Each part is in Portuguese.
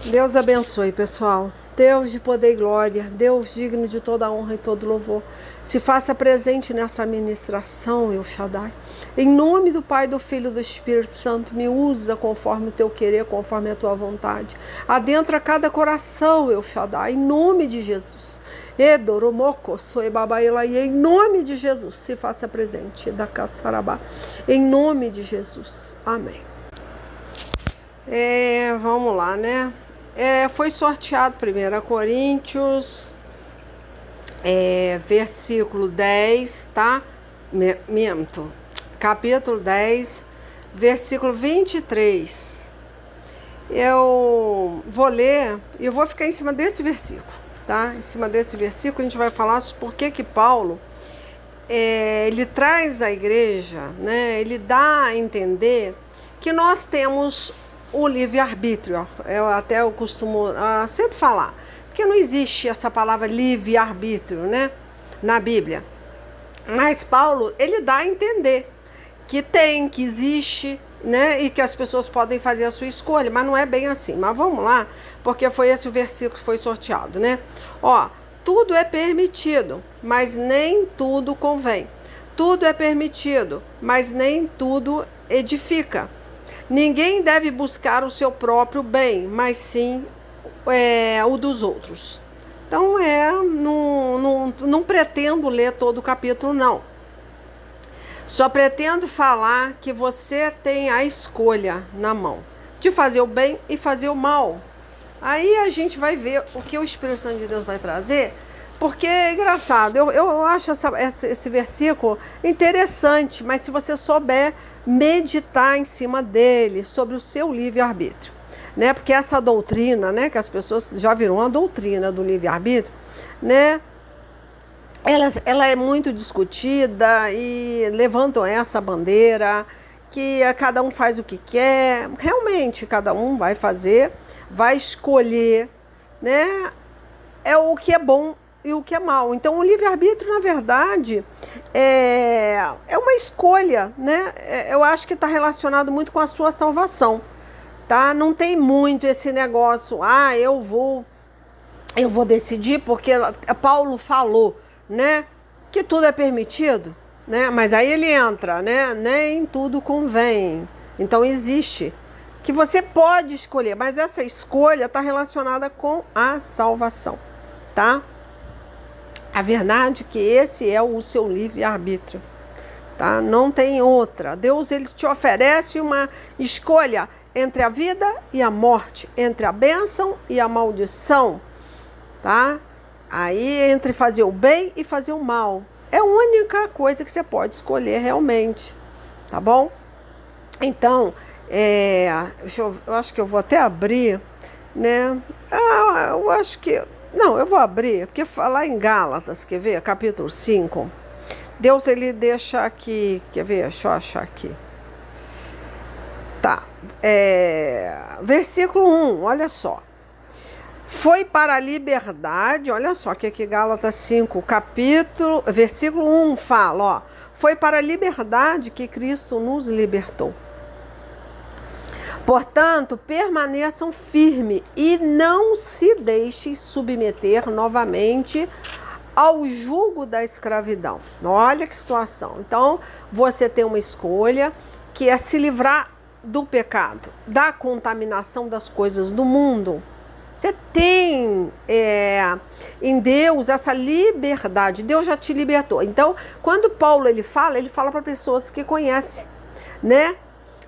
Deus abençoe, pessoal. Deus de poder e glória, Deus digno de toda honra e todo louvor, se faça presente nessa ministração, El Shaddai. Em nome do Pai, do Filho e do Espírito Santo, me usa conforme o teu querer, conforme a tua vontade. Adentra cada coração, El Shaddai, em nome de Jesus. Edoromoko, Soebabaelaie, em nome de Jesus, se faça presente. Da Caçarabá, em nome de Jesus. Amém. Vamos lá, né? Foi sorteado 1 Coríntios, versículo 10, tá? Minto. Capítulo 10, versículo 23. Eu vou ler e eu vou ficar em cima desse versículo, tá? Em cima desse versículo a gente vai falar sobre por que Paulo, ele traz a igreja, né? Ele dá a entender que nós temos o livre-arbítrio. Eu costumo sempre falar, porque não existe essa palavra livre-arbítrio, né, na Bíblia. Mas Paulo, ele dá a entender que existe, né, e que as pessoas podem fazer a sua escolha, mas não é bem assim. Mas vamos lá, porque foi esse o versículo que foi sorteado, né? Tudo é permitido, mas nem tudo convém. Tudo é permitido, mas nem tudo edifica. Ninguém deve buscar o seu próprio bem, mas sim o dos outros. Então, não pretendo ler todo o capítulo, não. Só pretendo falar que você tem a escolha na mão de fazer o bem e fazer o mal. Aí a gente vai ver o que o Espírito Santo de Deus vai trazer, porque é engraçado. Eu acho esse versículo interessante, mas se você souber meditar em cima dele, sobre o seu livre-arbítrio, né? Porque essa doutrina, né, que as pessoas já viram, a doutrina do livre-arbítrio, né? Ela é muito discutida e levantam essa bandeira que cada um faz o que quer. Realmente, cada um vai fazer, vai escolher, né? O que é bom e o que é mal. Então, o livre-arbítrio, na verdade, é uma escolha, né? Eu acho que está relacionado muito com a sua salvação, tá? Não tem muito esse negócio, eu vou decidir porque Paulo falou, né, que tudo é permitido, né? Mas aí ele entra, né? Nem tudo convém. Então, existe que você pode escolher, mas essa escolha está relacionada com a salvação, tá? A verdade é que esse é o seu livre-arbítrio, tá? Não tem outra. Deus, ele te oferece uma escolha entre a vida e a morte, entre a bênção e a maldição, tá? Aí, entre fazer o bem e fazer o mal. É a única coisa que você pode escolher realmente, tá bom? Então, eu acho que eu vou até abrir, né? Eu acho que... Não, eu vou abrir, porque falar em Gálatas, quer ver? Capítulo 5. Deus, ele deixa aqui, quer ver? Deixa eu achar aqui. Tá. Versículo 1, olha só. Foi para a liberdade, olha só, que aqui Gálatas 5, versículo 1 fala, foi para a liberdade que Cristo nos libertou. Portanto, permaneçam firmes e não se deixem submeter novamente ao jugo da escravidão. Olha que situação. Então, você tem uma escolha que é se livrar do pecado, da contaminação das coisas do mundo. Você tem em Deus essa liberdade. Deus já te libertou. Então, quando Paulo ele fala para pessoas que conhecem, né?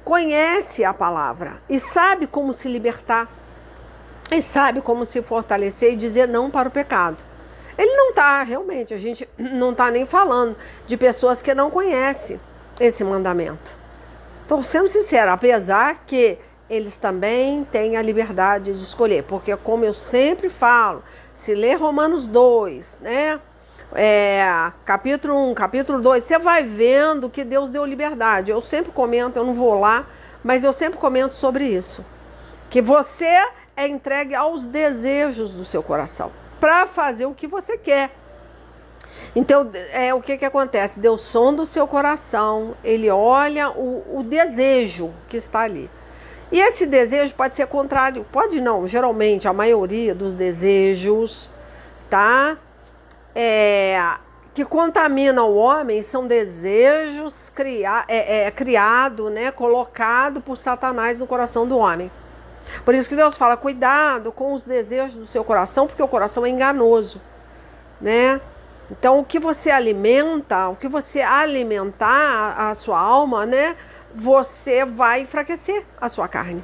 Conhece a palavra e sabe como se libertar, e sabe como se fortalecer e dizer não para o pecado. Ele não está, realmente, a gente não está nem falando de pessoas que não conhecem esse mandamento. Estou sendo sincera, apesar que eles também têm a liberdade de escolher, porque como eu sempre falo, se ler Romanos 2, né? Capítulo 1, capítulo 2, você vai vendo que Deus deu liberdade. Eu sempre comento, eu não vou lá, mas eu sempre comento sobre isso. Que você é entregue aos desejos do seu coração, para fazer o que você quer. Então, o que acontece? Deus sonda o seu coração, ele olha o desejo que está ali. E esse desejo pode ser contrário, pode não, geralmente a maioria dos desejos, tá? Que contaminam o homem são desejos criados, né? Colocado por Satanás no coração do homem. Por isso que Deus fala, cuidado com os desejos do seu coração, porque o coração é enganoso, né? Então, o que você alimenta, o que você alimentar a sua alma, né? Você vai enfraquecer a sua carne,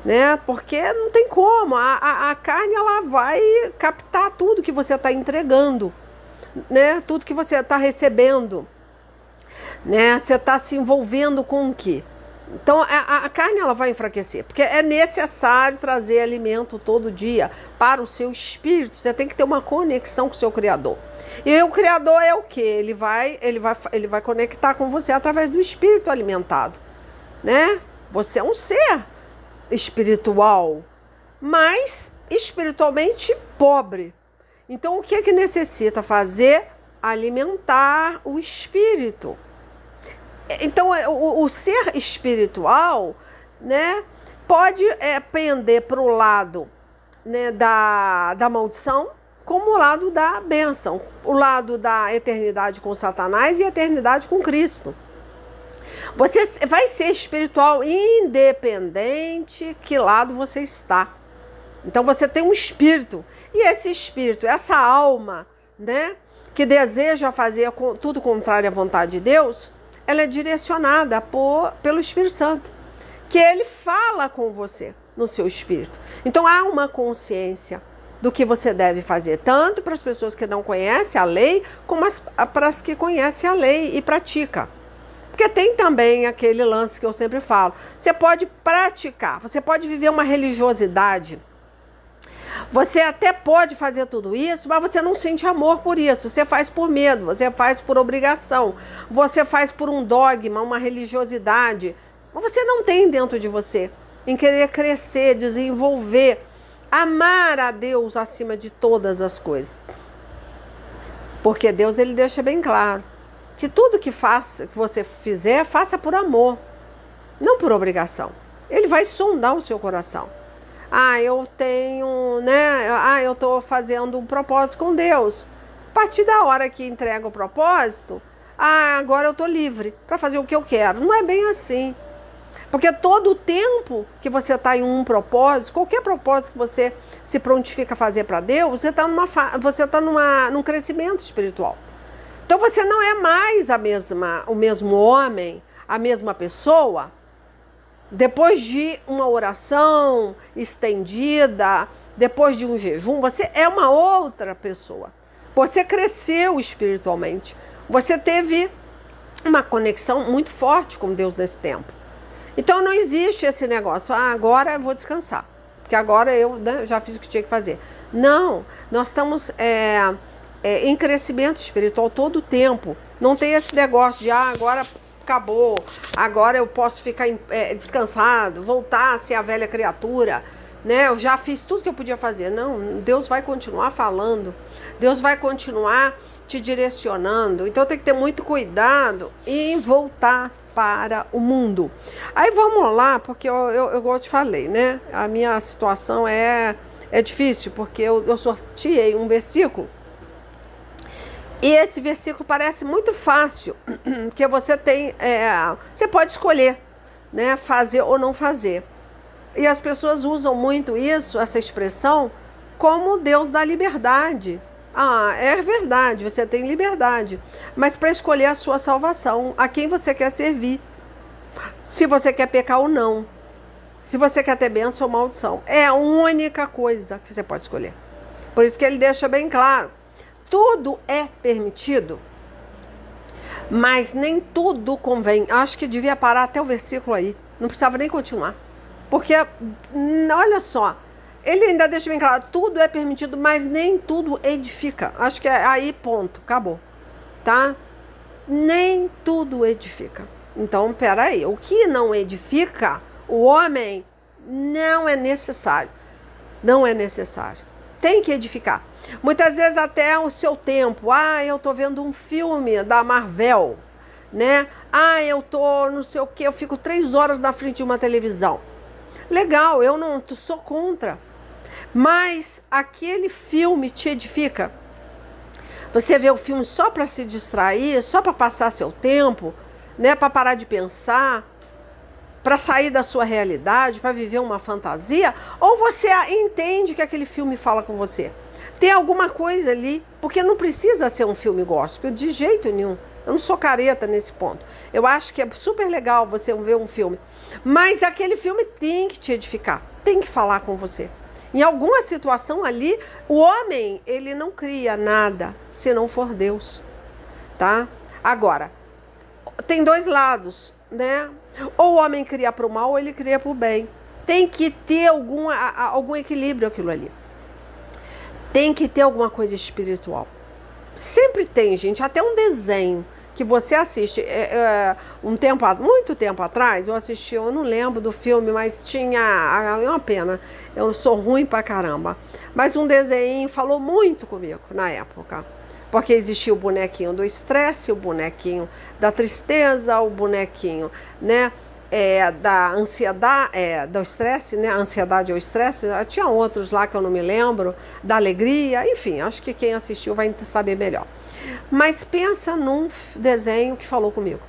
né? Porque não tem como, a carne ela vai captar tudo que você está entregando, né? Tudo que você está recebendo, né? Você está se envolvendo com o quê? Então a carne ela vai enfraquecer, porque é necessário trazer alimento todo dia para o seu espírito. Você tem que ter uma conexão com o seu Criador. E o Criador é o quê? Ele vai conectar com você através do espírito alimentado, né? Você é um ser espiritual, mas espiritualmente pobre. Então o que é que necessita fazer? Alimentar o espírito. Então, o ser espiritual, né, pode pender para o lado, né, da maldição, como o lado da bênção, o lado da eternidade com Satanás e a eternidade com Cristo. Você vai ser espiritual independente que lado você está. Então, você tem um espírito, e esse espírito, essa alma, né, que deseja fazer tudo contrário à vontade de Deus, ela é direcionada pelo Espírito Santo, que ele fala com você no seu espírito. Então há uma consciência do que você deve fazer, tanto para as pessoas que não conhecem a lei, como para as que conhecem a lei e praticam. Porque tem também aquele lance que eu sempre falo, você pode praticar, você pode viver uma religiosidade, você até pode fazer tudo isso, mas você não sente amor por isso. Você faz por medo, você faz por obrigação, você faz por um dogma, uma religiosidade. Mas você não tem dentro de você em querer crescer, desenvolver, amar a Deus acima de todas as coisas. Porque Deus ele deixa bem claro que tudo que você fizer, faça por amor, não por obrigação. Ele vai sondar o seu coração. Eu tenho, né? Eu estou fazendo um propósito com Deus. A partir da hora que entrega o propósito, agora eu estou livre para fazer o que eu quero. Não é bem assim. Porque todo o tempo que você está em um propósito, qualquer propósito que você se prontifica a fazer para Deus, você está num crescimento espiritual. Então você não é mais o mesmo homem, a mesma pessoa, depois de uma oração estendida, depois de um jejum, você é uma outra pessoa. Você cresceu espiritualmente. Você teve uma conexão muito forte com Deus nesse tempo. Então não existe esse negócio, agora eu vou descansar, porque agora eu, né, já fiz o que tinha que fazer. Não, nós estamos em crescimento espiritual todo o tempo. Não tem esse negócio de agora acabou, agora eu posso ficar descansado, voltar a ser a velha criatura, né? Eu já fiz tudo que eu podia fazer. Não, Deus vai continuar falando, Deus vai continuar te direcionando. Então tem que ter muito cuidado em voltar para o mundo. Aí vamos lá, porque eu te falei, né? A minha situação é difícil, porque eu sorteei um versículo. E esse versículo parece muito fácil, porque você você pode escolher, né, fazer ou não fazer. E as pessoas usam muito essa expressão, como Deus dá liberdade. É verdade, você tem liberdade, mas para escolher a sua salvação, a quem você quer servir. Se você quer pecar ou não. Se você quer ter bênção ou maldição. É a única coisa que você pode escolher. Por isso que ele deixa bem claro. Tudo é permitido, mas nem tudo convém. Acho que devia parar até o versículo aí. Não precisava nem continuar. Porque, olha só, ele ainda deixa bem claro, tudo é permitido, mas nem tudo edifica. Acho que é aí, ponto, acabou. Tá? Nem tudo edifica. Então, peraí, o que não edifica, o homem, não é necessário. Não é necessário. Tem que edificar. Muitas vezes até o seu tempo. Eu tô vendo um filme da Marvel, né? Eu tô não sei o que, eu fico 3 horas na frente de uma televisão. Legal, eu não sou contra. Mas aquele filme te edifica. Você vê o filme só para se distrair, só para passar seu tempo, né? Para parar de pensar, para sair da sua realidade, para viver uma fantasia? Ou você entende que aquele filme fala com você? Tem alguma coisa ali, porque não precisa ser um filme gospel, de jeito nenhum. Eu não sou careta nesse ponto. Eu acho que é super legal você ver um filme. Mas aquele filme tem que te edificar, tem que falar com você. Em alguma situação ali, o homem, ele não cria nada se não for Deus, tá? Agora, tem dois lados, né? Ou o homem cria para o mal, ou ele cria para o bem. Tem que ter algum equilíbrio aquilo ali. Tem que ter alguma coisa espiritual. Sempre tem, gente, até um desenho que você assiste. Muito tempo atrás, eu assisti, eu não lembro do filme, mas tinha, é uma pena, eu sou ruim pra caramba, mas um desenho falou muito comigo na época, porque existia o bonequinho do estresse, o bonequinho da tristeza, o bonequinho, né, da ansiedade, do estresse, né, a ansiedade ou estresse, tinha outros lá que eu não me lembro, da alegria, enfim, acho que quem assistiu vai saber melhor. Mas pensa num desenho que falou comigo,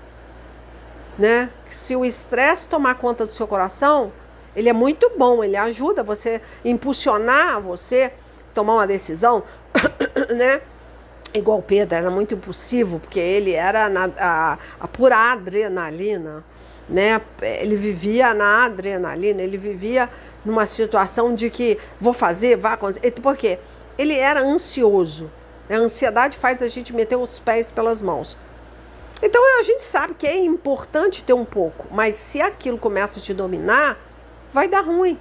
né? Se o estresse tomar conta do seu coração, ele é muito bom, ele ajuda você a impulsionar você tomar uma decisão, né? Igual o Pedro, era muito impulsivo, porque ele era a pura adrenalina, né? Ele vivia na adrenalina, ele vivia numa situação de que vou fazer, vai acontecer, porque ele era ansioso. A ansiedade faz a gente meter os pés pelas mãos. Então a gente sabe que é importante ter um pouco, mas se aquilo começa a te dominar, vai dar ruim.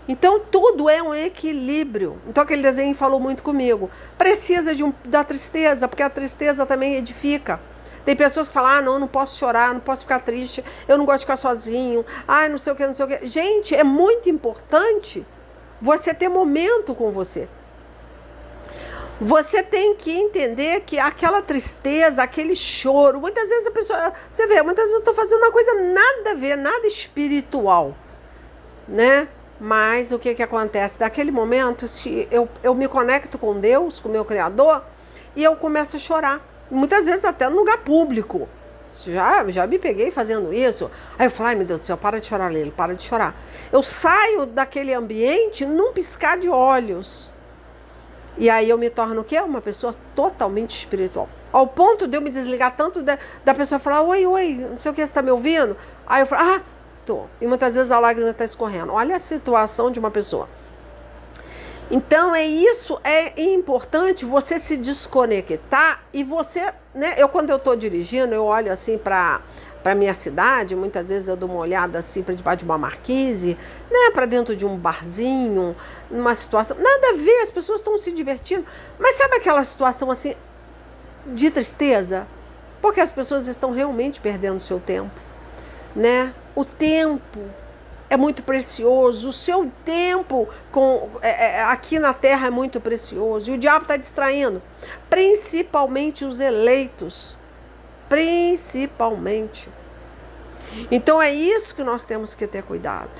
Então tudo é um equilíbrio. Então aquele desenho falou muito comigo. Precisa da tristeza, porque a tristeza também edifica. Tem pessoas que falam, não posso chorar, não posso ficar triste, eu não gosto de ficar sozinho, não sei o que, não sei o que. Gente, é muito importante você ter momento com você. Você tem que entender que aquela tristeza, aquele choro, muitas vezes a pessoa, você vê, muitas vezes eu estou fazendo uma coisa nada a ver, nada espiritual, né? Mas o que acontece? Naquele momento, se eu me conecto com Deus, com o meu Criador, e eu começo a chorar. Muitas vezes até no lugar público. Já me peguei fazendo isso. Aí eu falo, ai meu Deus do céu, para de chorar, Lilo, para de chorar. Eu saio daquele ambiente num piscar de olhos. E aí eu me torno o quê? Uma pessoa totalmente espiritual. Ao ponto de eu me desligar tanto da pessoa falar, oi, não sei o que, você está me ouvindo? Aí eu falo, tô. E muitas vezes a lágrima está escorrendo. Olha a situação de uma pessoa. Então é importante você se desconectar e você, né? Quando eu estou dirigindo, eu olho assim para minha cidade, muitas vezes eu dou uma olhada assim para debaixo de uma marquise, né? Para dentro de um barzinho, numa situação, nada a ver, as pessoas estão se divertindo, mas sabe aquela situação assim de tristeza? Porque as pessoas estão realmente perdendo seu tempo, né? O tempo é muito precioso, o seu tempo aqui na terra é muito precioso, e o diabo está distraindo, principalmente os eleitos, principalmente. Então é isso que nós temos que ter cuidado,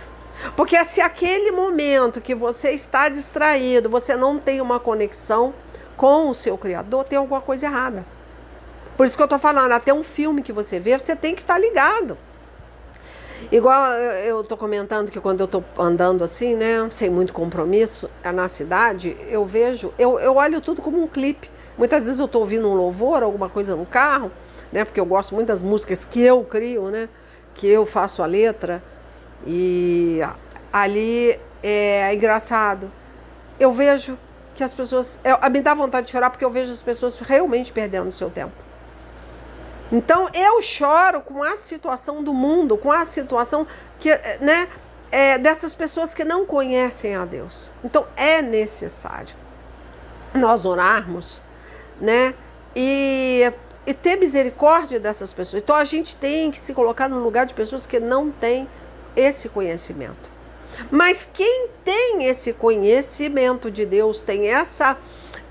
porque se aquele momento que você está distraído, você não tem uma conexão com o seu Criador, tem alguma coisa errada. Por isso que eu estou falando, até um filme que você vê, você tem que estar ligado. Igual eu estou comentando que quando eu estou andando assim, né, sem muito compromisso na cidade, eu vejo, eu olho tudo como um clipe. Muitas vezes eu estou ouvindo um louvor, alguma coisa no carro, né, porque eu gosto muito das músicas que eu crio, né, que eu faço a letra, e ali é engraçado. Eu vejo que as pessoas, me dá vontade de chorar porque eu vejo as pessoas realmente perdendo o seu tempo. Então eu choro com a situação do mundo, com a situação que, né, dessas pessoas que não conhecem a Deus. Então é necessário nós orarmos, né, e ter misericórdia dessas pessoas. Então a gente tem que se colocar no lugar de pessoas que não têm esse conhecimento. Mas quem tem esse conhecimento de Deus, tem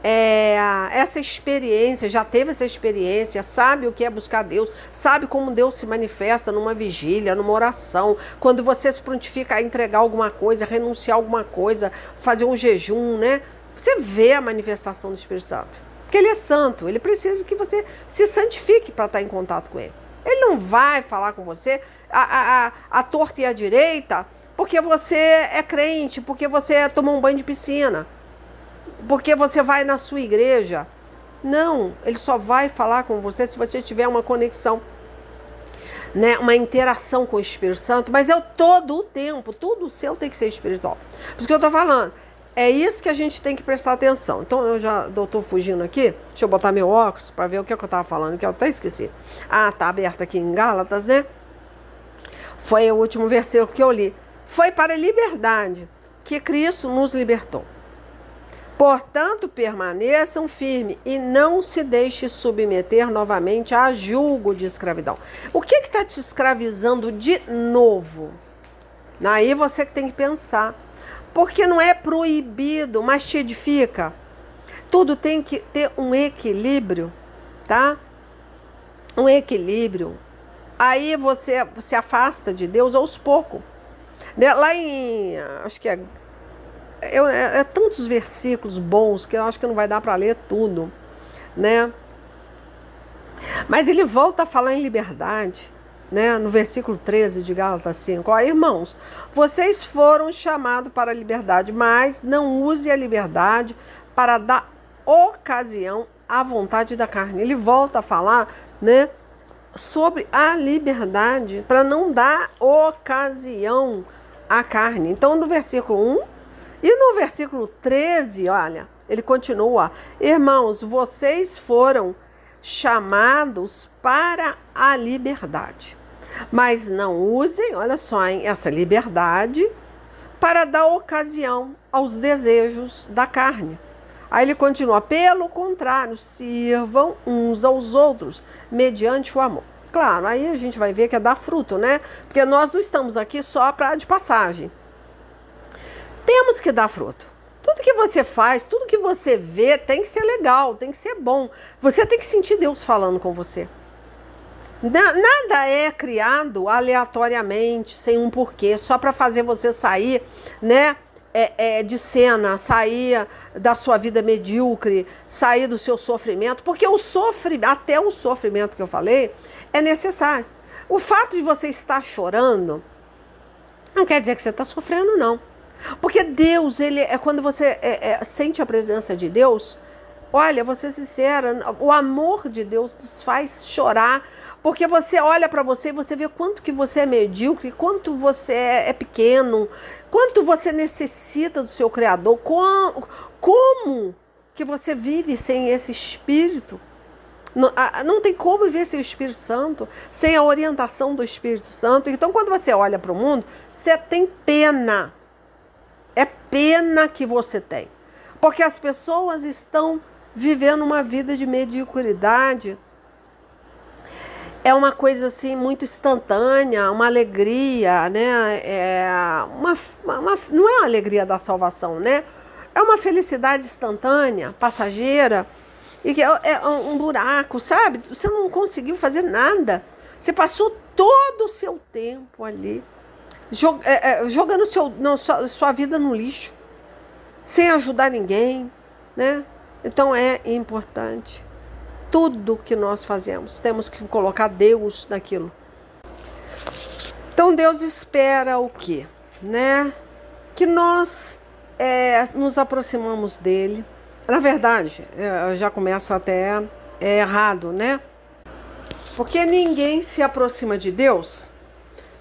essa experiência, já teve essa experiência, sabe o que é buscar Deus, sabe como Deus se manifesta numa vigília, numa oração, quando você se prontifica a entregar alguma coisa, renunciar a alguma coisa, fazer um jejum, né? Você vê a manifestação do Espírito Santo. Porque ele é santo, ele precisa que você se santifique para estar em contato com ele. Ele não vai falar com você a torta e a direita porque você é crente, porque você tomou um banho de piscina, porque você vai na sua igreja. Não, ele só vai falar com você se você tiver uma conexão, né, uma interação com o Espírito Santo, mas é todo o tempo, tudo seu tem que ser espiritual. Por isso que eu estou falando, é isso que a gente tem que prestar atenção. Então eu já estou fugindo aqui, deixa eu botar meu óculos para ver o que eu estava falando, que eu até esqueci. Ah, tá aberto aqui em Gálatas, né? Foi o último versículo que eu li. Foi para a liberdade que Cristo nos libertou. Portanto, permaneçam firmes e não se deixe submeter novamente a julgo de escravidão. O que está te escravizando de novo? Aí você que tem que pensar. Porque não é proibido, mas te edifica. Tudo tem que ter um equilíbrio, tá? Um equilíbrio. Aí você se afasta de Deus aos poucos. Lá em, acho que é tantos versículos bons que eu acho que não vai dar para ler tudo, né? Mas ele volta a falar em liberdade, né? No versículo 13 de Gálatas 5. Ó, irmãos, vocês foram chamados para a liberdade, mas não use a liberdade para dar ocasião à vontade da carne. Ele volta a falar, né, sobre a liberdade para não dar ocasião à carne. Então, no versículo 1 e no versículo 13, olha, ele continua: irmãos, vocês foram chamados para a liberdade, mas não usem, olha só, hein, essa liberdade para dar ocasião aos desejos da carne. Aí ele continua: pelo contrário, sirvam uns aos outros mediante o amor. Claro, aí a gente vai ver que é dar fruto, né? Porque nós não estamos aqui só para de passagem. Temos que dar fruto. Tudo que você faz, tudo que você vê tem que ser legal, tem que ser bom. Você tem que sentir Deus falando com você. Nada é criado aleatoriamente, sem um porquê, só para fazer você sair, né, de cena, sair da sua vida medíocre, sair do seu sofrimento, porque até o sofrimento que eu falei é necessário. O fato de você estar chorando não quer dizer que você está sofrendo, não. Porque Deus, ele é quando você sente a presença de Deus, olha, vou ser sincera, o amor de Deus nos faz chorar, porque você olha para você e você vê quanto que você é medíocre, quanto você é pequeno, quanto você necessita do seu Criador, como que você vive sem esse Espírito. Não tem como viver sem o Espírito Santo, sem a orientação do Espírito Santo. Então, quando você olha para o mundo, você tem pena. É pena que você tem. Porque as pessoas estão vivendo uma vida de mediocridade. É uma coisa assim muito instantânea, uma alegria, né? Não é uma alegria da salvação, né? É uma felicidade instantânea, passageira, e que é um buraco, sabe? Você não conseguiu fazer nada. Você passou todo o seu tempo ali, jogando sua vida no lixo, sem ajudar ninguém, né? Então é importante. Tudo que nós fazemos, temos que colocar Deus naquilo. Então Deus espera o quê? Né? Que nós nos aproximamos dele. Na verdade, já começa até errado, né? Porque ninguém se aproxima de Deus,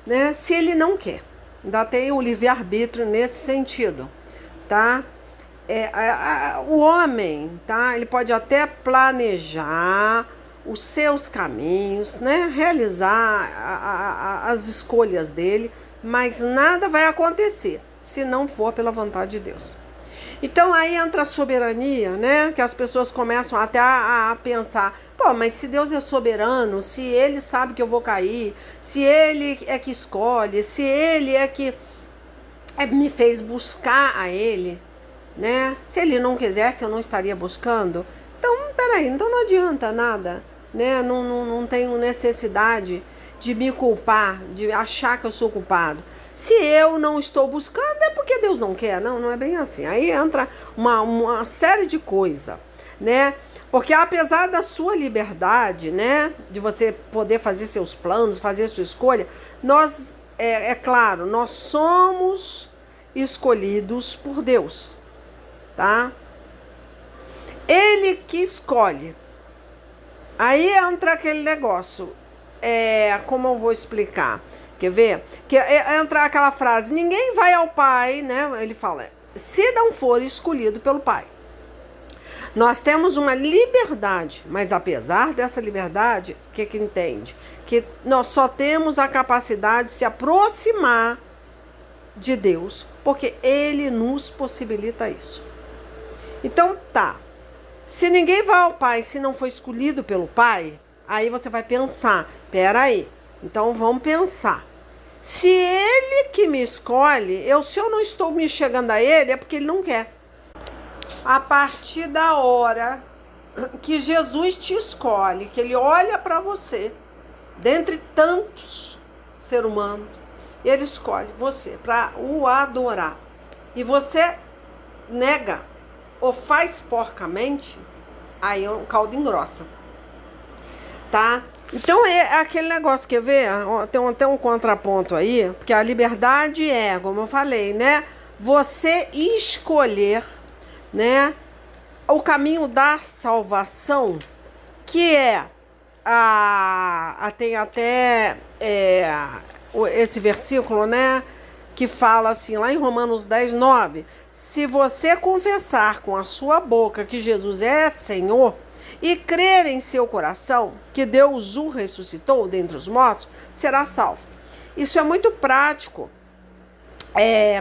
né, se ele não quer. Ainda tem o livre-arbítrio nesse sentido, tá? O homem, tá? Ele pode até planejar os seus caminhos, né? Realizar as escolhas dele, mas nada vai acontecer se não for pela vontade de Deus. Então aí entra a soberania, né? Que as pessoas começam até a pensar: pô, mas se Deus é soberano, se ele sabe que eu vou cair, se ele é que escolhe, se ele é que me fez buscar a ele, né? Se ele não quisesse, eu não estaria buscando. Então, peraí, então não adianta nada, né? Não tenho necessidade de me culpar, de achar que eu sou culpado. Se eu não estou buscando, é porque Deus não quer. Não é bem assim. Aí entra uma série de coisas, né? Porque apesar da sua liberdade, né? De você poder fazer seus planos, fazer sua escolha, nós, é claro, nós somos escolhidos por Deus, tá? Ele que escolhe. Aí entra aquele negócio. Como eu vou explicar? Quer ver? Que entra aquela frase: ninguém vai ao Pai, né? Ele fala: se não for escolhido pelo Pai. Nós temos uma liberdade, mas apesar dessa liberdade, o que entende? Que nós só temos a capacidade de se aproximar de Deus, porque Ele nos possibilita isso. Então tá. Se ninguém vai ao Pai, se não foi escolhido pelo Pai, aí você vai pensar: peraí, então vamos pensar. Se Ele que me escolhe, se eu não estou me chegando a Ele, é porque Ele não quer. A partir da hora que Jesus te escolhe, que Ele olha para você, dentre tantos seres humanos, Ele escolhe você para o adorar, e você nega ou faz porcamente, aí o caldo engrossa, tá? Então é aquele negócio, quer ver? Tem até um contraponto aí, porque a liberdade como eu falei, né? Você escolher, né, o caminho da salvação, que tem até esse versículo, né, que fala assim, lá em Romanos 10:9, se você confessar com a sua boca que Jesus é Senhor e crer em seu coração que Deus o ressuscitou dentre os mortos, será salvo. Isso é muito prático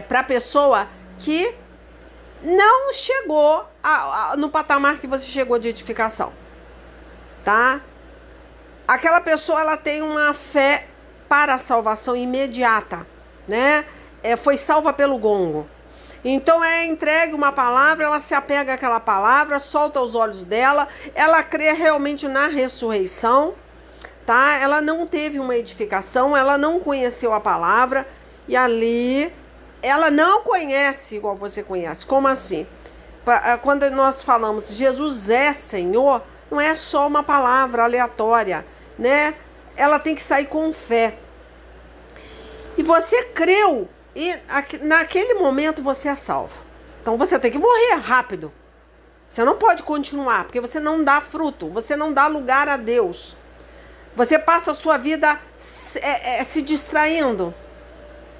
para a pessoa que não chegou no patamar que você chegou de edificação, tá? Aquela pessoa, ela tem uma fé para a salvação imediata, né? Foi salva pelo gongo. Então entregue uma palavra, ela se apega àquela palavra, solta os olhos dela, ela crê realmente na ressurreição, tá? Ela não teve uma edificação, ela não conheceu a palavra, e ali ela não conhece igual você conhece. Como assim? Quando nós falamos Jesus é Senhor, não é só uma palavra aleatória, né? Ela tem que sair com fé. E você creu, e naquele momento você é salvo. Então você tem que morrer rápido. Você não pode continuar, porque você não dá fruto, você não dá lugar a Deus. Você passa a sua vida se distraindo,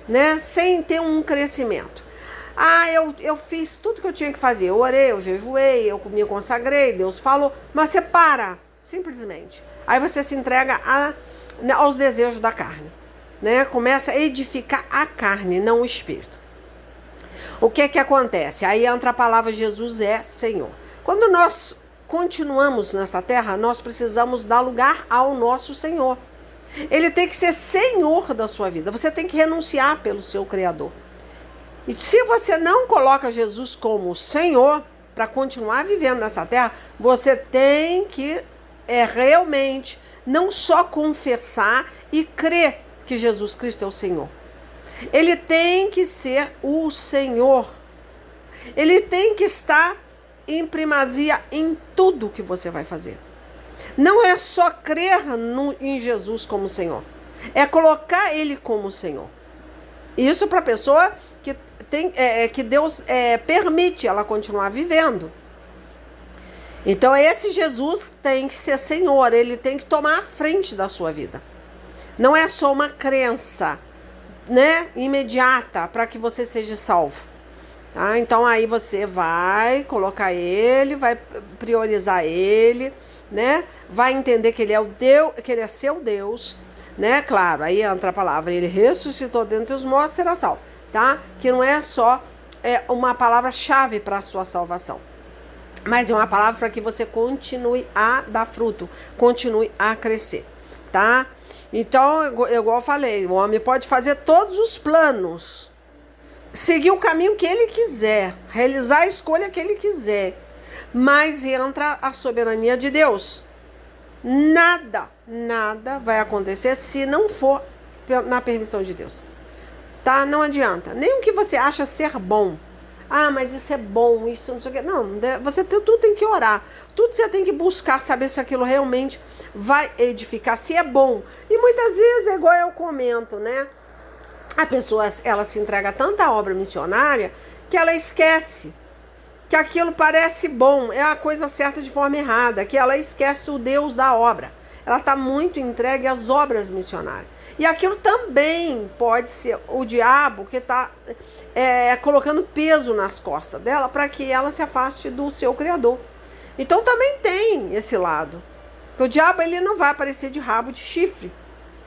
né? Sem ter um crescimento. Eu fiz tudo que eu tinha que fazer. Eu orei, eu jejuei, eu me consagrei, Deus falou, mas você para, simplesmente. Aí você se entrega aos desejos da carne, né? Começa a edificar a carne, não o espírito. O que acontece? Aí entra a palavra Jesus é Senhor. Quando nós continuamos nessa terra, nós precisamos dar lugar ao nosso Senhor. Ele tem que ser Senhor da sua vida. Você tem que renunciar pelo seu Criador. E se você não coloca Jesus como Senhor, para continuar vivendo nessa terra, você tem que realmente não só confessar e crer que Jesus Cristo é o Senhor. Ele tem que ser o Senhor. Ele tem que estar em primazia em tudo que você vai fazer. Não é só crer em Jesus como Senhor. É colocar Ele como Senhor. Isso para a pessoa que Deus permite ela continuar vivendo. Então esse Jesus tem que ser Senhor. Ele tem que tomar a frente da sua vida. Não é só uma crença, né, imediata para que você seja salvo. Tá? Então aí você vai colocar Ele, vai priorizar Ele, né? Vai entender que Ele é o Deus, que Ele é seu Deus, né? Claro, aí entra a palavra, Ele ressuscitou dentre os mortos, será salvo, tá? Que não é só uma palavra-chave para a sua salvação, mas é uma palavra para que você continue a dar fruto, continue a crescer, tá? Então, igual eu falei, o homem pode fazer todos os planos, seguir o caminho que ele quiser, realizar a escolha que ele quiser, mas entra a soberania de Deus. Nada vai acontecer se não for na permissão de Deus. Tá? Não adianta. Nem o que você acha ser bom. Ah, mas isso é bom, isso não sei o quê. Não, tudo tem que orar. Tudo você tem que buscar saber se aquilo realmente vai edificar, se é bom. E muitas vezes é igual eu comento, né? A pessoa, ela se entrega a tanta obra missionária que ela esquece que aquilo parece bom, é a coisa certa de forma errada, que ela esquece o Deus da obra. Ela está muito entregue às obras missionárias. E aquilo também pode ser o diabo que está colocando peso nas costas dela para que ela se afaste do seu Criador. Então também tem esse lado. Que o diabo ele não vai aparecer de rabo de chifre.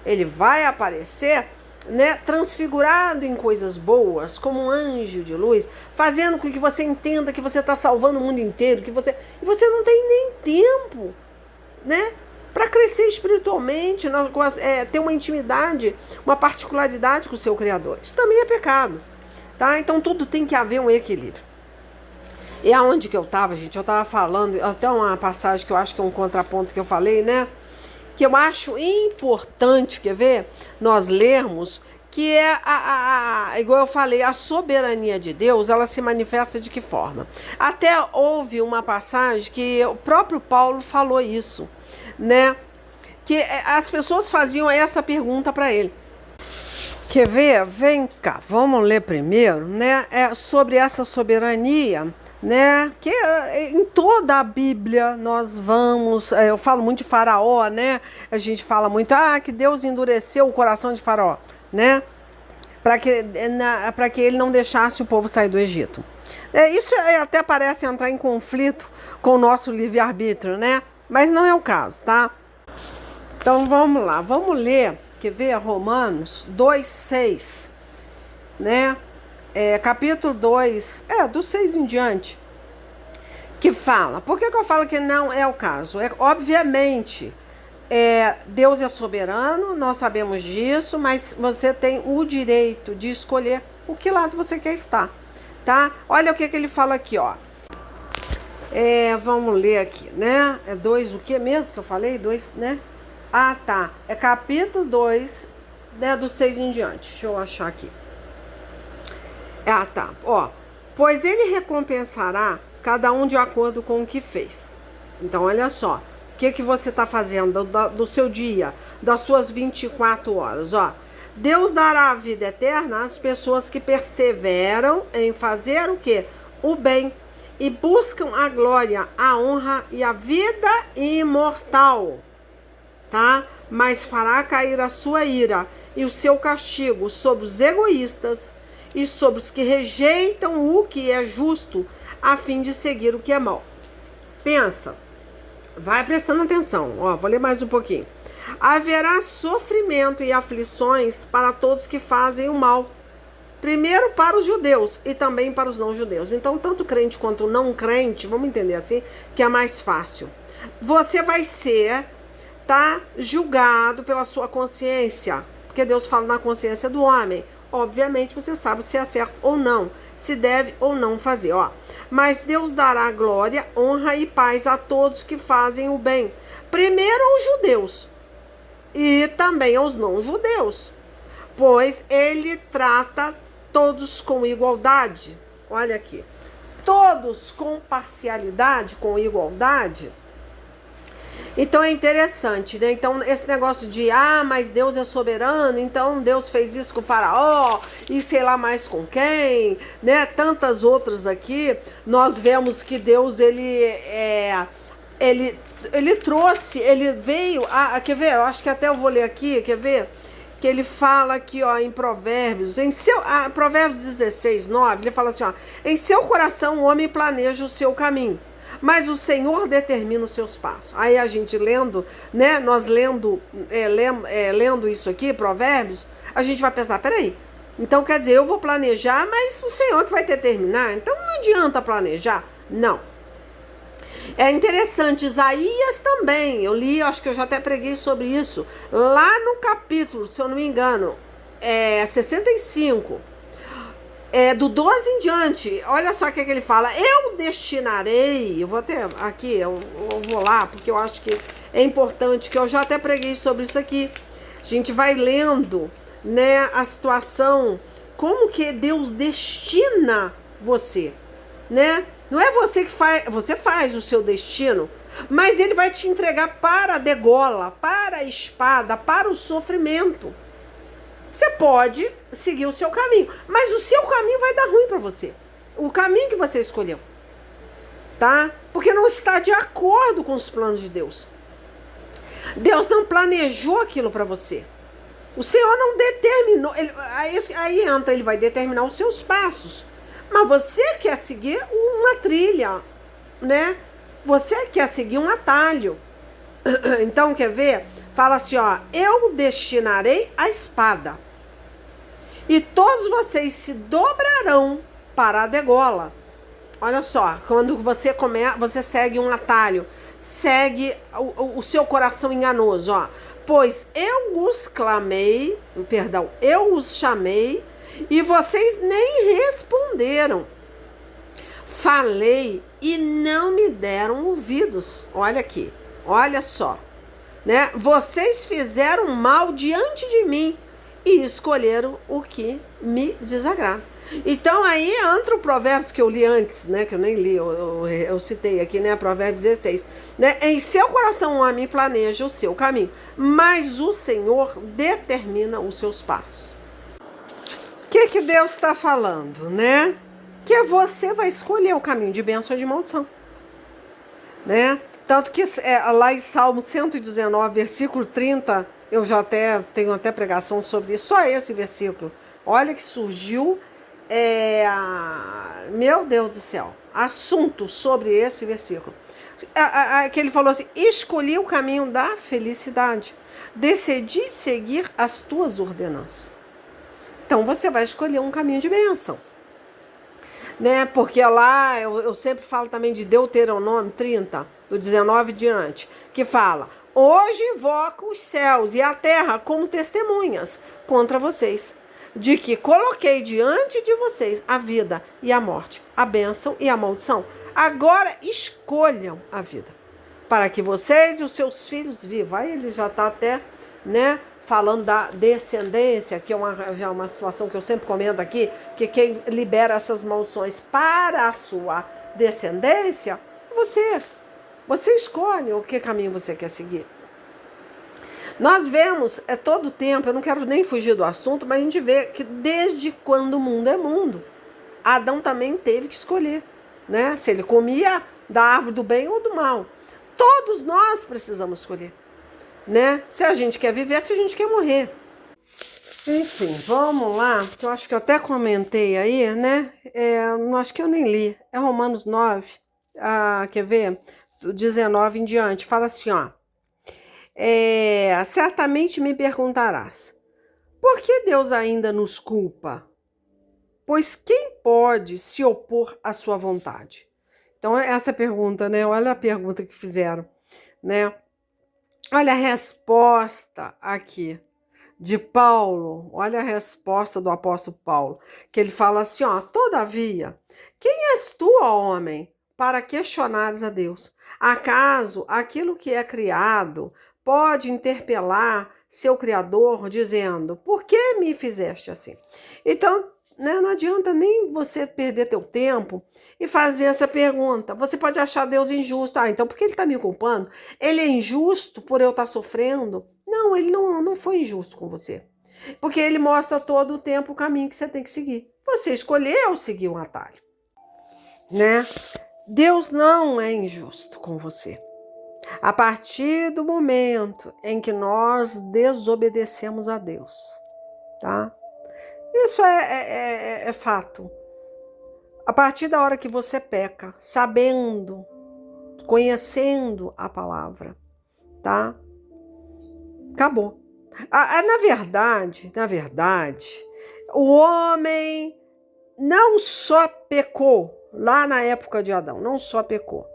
Ele vai aparecer, né, transfigurado em coisas boas, como um anjo de luz, fazendo com que você entenda que você está salvando o mundo inteiro, e você não tem nem tempo, né, para crescer espiritualmente, ter uma intimidade, uma particularidade com o seu Criador. Isso também é pecado, tá? Então tudo tem que haver um equilíbrio. E aonde que eu estava, gente? Eu estava falando, até uma passagem que eu acho que é um contraponto que eu falei, né? Que eu acho importante, quer ver, nós lermos, que é, igual eu falei, a soberania de Deus, ela se manifesta de que forma? Até houve uma passagem que o próprio Paulo falou isso, né? Que as pessoas faziam essa pergunta para ele. Quer ver? Vem cá, vamos ler primeiro, né? Sobre essa soberania, né? Que em toda a Bíblia nós vamos, eu falo muito de Faraó, né? A gente fala muito, que Deus endureceu o coração de Faraó, né? Para que ele não deixasse o povo sair do Egito. Isso até parece entrar em conflito com o nosso livre-arbítrio, né? Mas não é o caso, tá? Então vamos lá, vamos ler, quer ver? Romanos 2:6, né? Capítulo 2, do 6 em diante, que fala. Por que eu falo que não é o caso? Obviamente, Deus é soberano, nós sabemos disso, mas você tem o direito de escolher o que lado você quer estar, tá? Olha o que ele fala aqui, ó. Vamos ler aqui, né? 2, o que mesmo que eu falei? 2, né? Tá. É capítulo 2, né, do 6 em diante. Deixa eu achar aqui. Tá. Ó. Pois ele recompensará cada um de acordo com o que fez. Então, olha só. O que você está fazendo do seu dia, das suas 24 horas, ó. Deus dará a vida eterna às pessoas que perseveram em fazer o quê? O bem. E buscam a glória, a honra e a vida imortal, tá? Mas fará cair a sua ira e o seu castigo sobre os egoístas e sobre os que rejeitam o que é justo, a fim de seguir o que é mal. Pensa, vai prestando atenção, ó, vou ler mais um pouquinho. Haverá sofrimento e aflições para todos que fazem o mal. Primeiro para os judeus e também para os não-judeus. Então, tanto crente quanto não crente, vamos entender assim, que é mais fácil. Você vai ser, julgado pela sua consciência. Porque Deus fala na consciência do homem. Obviamente, você sabe se é certo ou não, se deve ou não fazer, ó. Mas Deus dará glória, honra e paz a todos que fazem o bem. Primeiro aos judeus e também aos não-judeus. Pois ele trata todos com igualdade. Olha aqui. Todos com parcialidade, com igualdade. Então é interessante, né? Então esse negócio de, mas Deus é soberano, então Deus fez isso com o Faraó, e sei lá mais com quem, né? Tantas outras aqui, nós vemos que Deus, ele trouxe, ele veio, quer ver? Eu acho que até eu vou ler aqui, quer ver? Que ele fala aqui, ó, em Provérbios, Provérbios 16:9, ele fala assim, ó, em seu coração o homem planeja o seu caminho, mas o Senhor determina os seus passos. Aí a gente lendo, né, nós lendo isso aqui, Provérbios, a gente vai pensar, peraí, então quer dizer, eu vou planejar, mas o Senhor que vai determinar, então não adianta planejar, não. É interessante, Isaías também, eu li, acho que eu já até preguei sobre isso, lá no capítulo, se eu não me engano, 65, Do 12 em diante, olha só o que ele fala. Eu destinarei, eu vou até aqui, eu vou lá, porque eu acho que é importante, que eu já até preguei sobre isso aqui. A gente vai lendo, né, a situação, como que Deus destina você, né? Não é você que faz, você faz o seu destino, mas ele vai te entregar para a degola, para a espada, para o sofrimento. Você pode seguir o seu caminho, mas o seu caminho vai dar ruim para você. O caminho que você escolheu, tá? Porque não está de acordo com os planos de Deus. Deus não planejou aquilo para você. O Senhor não determinou. Aí entra, ele vai determinar os seus passos. Mas você quer seguir uma trilha, né? Você quer seguir um atalho. Então, quer ver? Fala assim, ó. Eu destinarei a espada. E todos vocês se dobrarão para a degola. Olha só, quando você segue um atalho, segue o seu coração enganoso, ó. Pois eu os chamei e vocês nem responderam. Falei e não me deram ouvidos. Olha aqui, olha só, né? Vocês fizeram mal diante de mim e escolheram o que me desagrada. Então aí entra o Provérbios que eu li antes, né? Que eu nem li, eu citei aqui, né? Provérbios 16, né? Em seu coração o homem planeja o seu caminho, mas o Senhor determina os seus passos. O que Deus está falando, né? Que você vai escolher o caminho de bênção ou de maldição, né? Tanto que lá em Salmo 119, versículo 30, eu já tenho até pregação sobre isso, só esse versículo. Olha que surgiu, meu Deus do céu, assunto sobre esse versículo. Que ele falou assim, escolhi o caminho da felicidade, decidi seguir as tuas ordenanças. Então você vai escolher um caminho de bênção, né? Porque lá, eu sempre falo também de Deuteronômio 30, do 19 diante, que fala, hoje invoco os céus e a terra como testemunhas contra vocês, de que coloquei diante de vocês a vida e a morte, a bênção e a maldição. Agora escolham a vida, para que vocês e os seus filhos vivam. Aí ele já está até, né, falando da descendência, que já é uma situação que eu sempre comento aqui, que quem libera essas maldições para a sua descendência, você escolhe o que caminho você quer seguir. Nós vemos, todo o tempo, eu não quero nem fugir do assunto, mas a gente vê que desde quando o mundo é mundo, Adão também teve que escolher, né? Se ele comia da árvore do bem ou do mal. Todos nós precisamos escolher, né? Se a gente quer viver, se a gente quer morrer. Enfim, vamos lá, que eu acho que eu até comentei aí, né? Acho que eu nem li. É Romanos 9, quer ver? Do 19 em diante, fala assim, ó. Certamente me perguntarás, por que Deus ainda nos culpa? Pois quem pode se opor à sua vontade? Então, essa pergunta, né? Olha a pergunta que fizeram, né? Olha a resposta aqui de Paulo, olha a resposta do apóstolo Paulo, que ele fala assim, ó, todavia, quem és tu, ó homem, para questionares a Deus? Acaso aquilo que é criado pode interpelar seu Criador, dizendo, por que me fizeste assim? Então, né, não adianta nem você perder teu tempo e fazer essa pergunta. Você pode achar Deus injusto. Então por que ele está me culpando? Ele é injusto por eu estar sofrendo? Não, ele não foi injusto com você. Porque ele mostra todo o tempo o caminho que você tem que seguir. Você escolheu seguir um atalho, né? Deus não é injusto com você. A partir do momento em que nós desobedecemos a Deus, tá? Isso é fato. A partir da hora que você peca, sabendo, conhecendo a palavra, tá? Acabou. Na verdade, o homem não só pecou lá na época de Adão, não só pecou.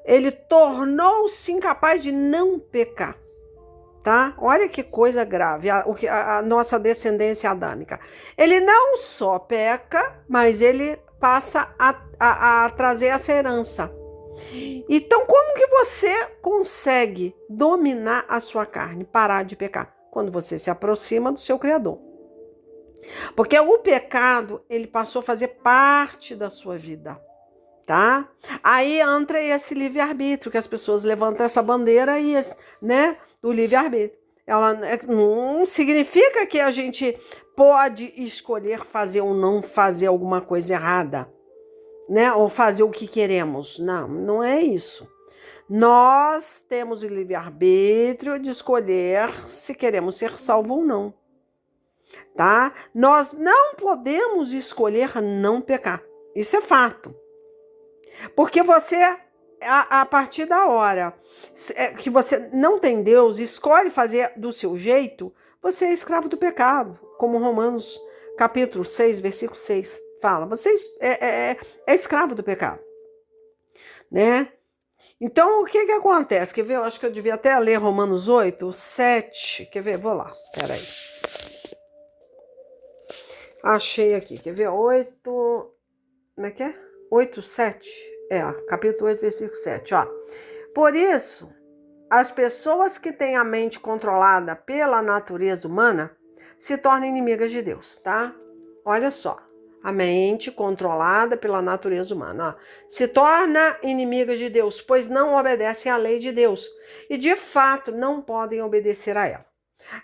Ele tornou-se incapaz de não pecar. tá? Olha que coisa grave, a nossa descendência adâmica. Ele não só peca, mas ele passa a trazer essa herança. Então, como que você consegue dominar a sua carne, parar de pecar? Quando você se aproxima do seu Criador. Porque o pecado, ele passou a fazer parte da sua vida, tá? Aí entra esse livre-arbítrio, que as pessoas levantam essa bandeira aí, né, do livre-arbítrio. Ela não significa que a gente pode escolher fazer ou não fazer alguma coisa errada, né? Ou fazer o que queremos. Não, não é isso. Nós temos o livre-arbítrio de escolher se queremos ser salvos ou não, tá? Nós não podemos escolher não pecar. Isso é fato. Porque você, a partir da hora que você não tem Deus, escolhe fazer do seu jeito, você é escravo do pecado, como Romanos capítulo 6, versículo 6 fala. Você é escravo do pecado, né? Então, o que acontece? Quer ver? Eu acho que eu devia até ler Romanos 8, 7. Quer ver? Vou lá, peraí. Achei aqui, quer ver? 8, como é que é? 8, 7. Capítulo 8, versículo 7, ó. Por isso, as pessoas que têm a mente controlada pela natureza humana se tornam inimigas de Deus, tá? Olha só. A mente controlada pela natureza humana, ó, se torna inimiga de Deus, pois não obedecem à lei de Deus e, de fato, não podem obedecer a ela.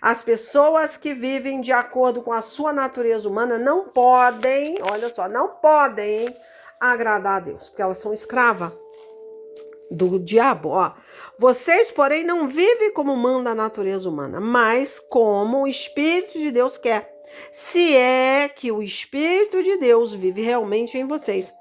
As pessoas que vivem de acordo com a sua natureza humana não podem, olha só, não podem agradar a Deus, porque elas são escravas do diabo, ó. Vocês, porém, não vivem como manda a natureza humana, mas como o Espírito de Deus quer. Se é que o Espírito de Deus vive realmente em vocês.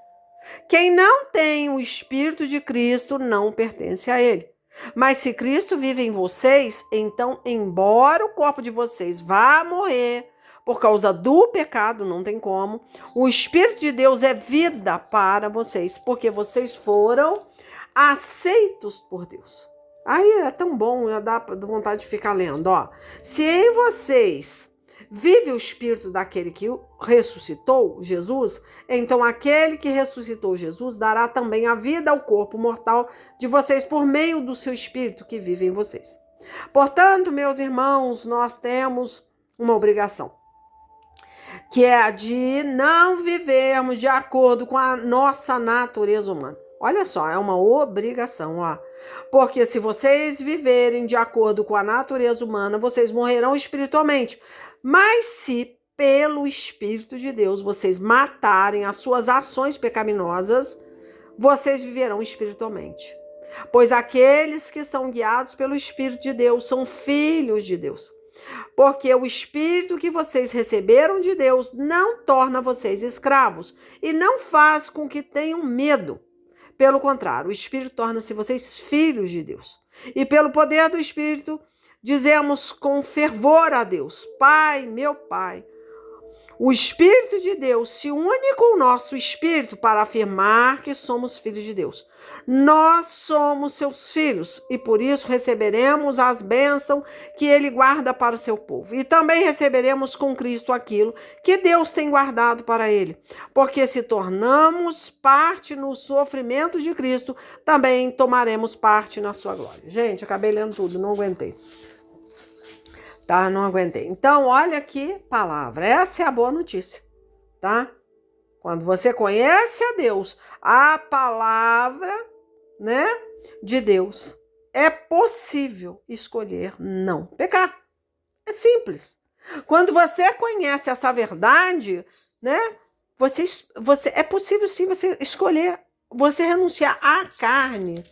Quem não tem o Espírito de Cristo não pertence a ele. Mas se Cristo vive em vocês, então, embora o corpo de vocês vá morrer por causa do pecado, não tem como, o Espírito de Deus é vida para vocês, porque vocês foram aceitos por Deus. Aí é tão bom, já dá vontade de ficar lendo, ó. Se em vocês vive o Espírito daquele que ressuscitou Jesus, então aquele que ressuscitou Jesus dará também a vida ao corpo mortal de vocês por meio do seu Espírito que vive em vocês. Portanto, meus irmãos, nós temos uma obrigação, que é a de não vivermos de acordo com a nossa natureza humana. Olha só, é uma obrigação, ó. Porque se vocês viverem de acordo com a natureza humana, vocês morrerão espiritualmente. Mas se pelo Espírito de Deus vocês matarem as suas ações pecaminosas, vocês viverão espiritualmente. Pois aqueles que são guiados pelo Espírito de Deus são filhos de Deus. Porque o Espírito que vocês receberam de Deus não torna vocês escravos e não faz com que tenham medo. Pelo contrário, o Espírito torna-se vocês filhos de Deus. E pelo poder do Espírito, dizemos com fervor a Deus: Pai, meu Pai. O Espírito de Deus se une com o nosso espírito para afirmar que somos filhos de Deus. Nós somos seus filhos e por isso receberemos as bênçãos que ele guarda para o seu povo. E também receberemos com Cristo aquilo que Deus tem guardado para ele. Porque se tornamos parte no sofrimento de Cristo, também tomaremos parte na sua glória. Gente, acabei lendo tudo, não aguentei. Tá, não aguentei. Então, olha que palavra. Essa é a boa notícia, tá? Quando você conhece a Deus, a palavra, né, de Deus, é possível escolher não pecar. É simples. Quando você conhece essa verdade, né, é possível sim você escolher, você renunciar à carne,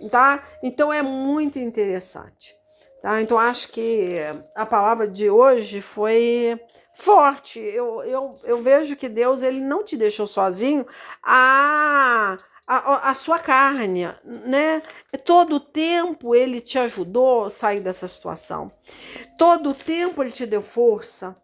tá? Então, é muito interessante. Tá? Então, acho que a palavra de hoje foi forte. Eu vejo que Deus ele não te deixou sozinho a sua carne, né? Todo o tempo ele te ajudou a sair dessa situação. Todo o tempo ele te deu força,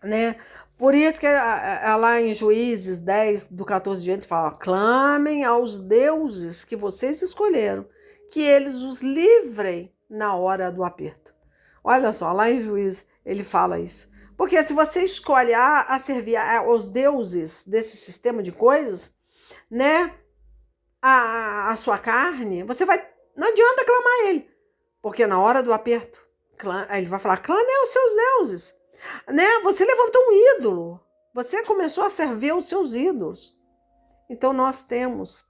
né? Por isso que lá em Juízes 10, do 14 diante, fala: clamem aos deuses que vocês escolheram, que eles os livrem na hora do aperto. Olha só, lá em Juízes ele fala isso. Porque se você escolhe a servir aos deuses desse sistema de coisas, né, a sua carne, você vai, não adianta clamar a ele, porque na hora do aperto, ele vai falar, clame aos seus deuses, né? Você levantou um ídolo, você começou a servir aos seus ídolos. Então nós temos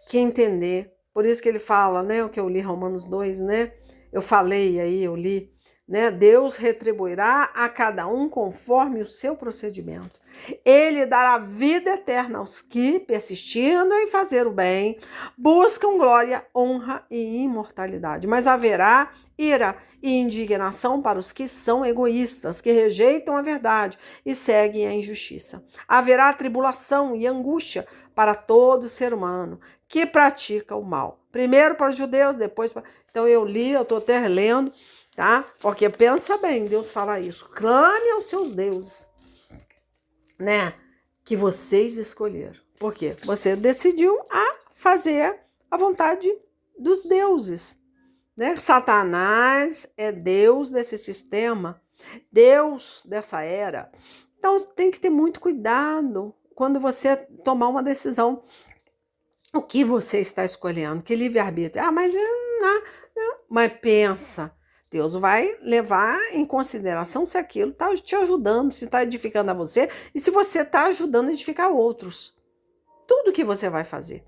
que entender, por isso que ele fala, né, o que eu li Romanos 2, né? Eu li, né? Deus retribuirá a cada um conforme o seu procedimento. Ele dará vida eterna aos que, persistindo em fazer o bem, buscam glória, honra e imortalidade. Mas haverá ira e indignação para os que são egoístas, que rejeitam a verdade e seguem a injustiça. Haverá tribulação e angústia para todo ser humano que pratica o mal. Primeiro para os judeus, depois para... Então eu estou até relendo, tá? Porque pensa bem, Deus fala isso. Clame aos seus deuses, né? Que vocês escolheram. Por quê? Você decidiu a fazer a vontade dos deuses, né? Satanás é Deus desse sistema, Deus dessa era. Então tem que ter muito cuidado quando você tomar uma decisão. O que você está escolhendo? Que livre-arbítrio? Ah, mas não. Mas pensa, Deus vai levar em consideração se aquilo está te ajudando, se está edificando a você e se você está ajudando a edificar outros. Tudo que você vai fazer,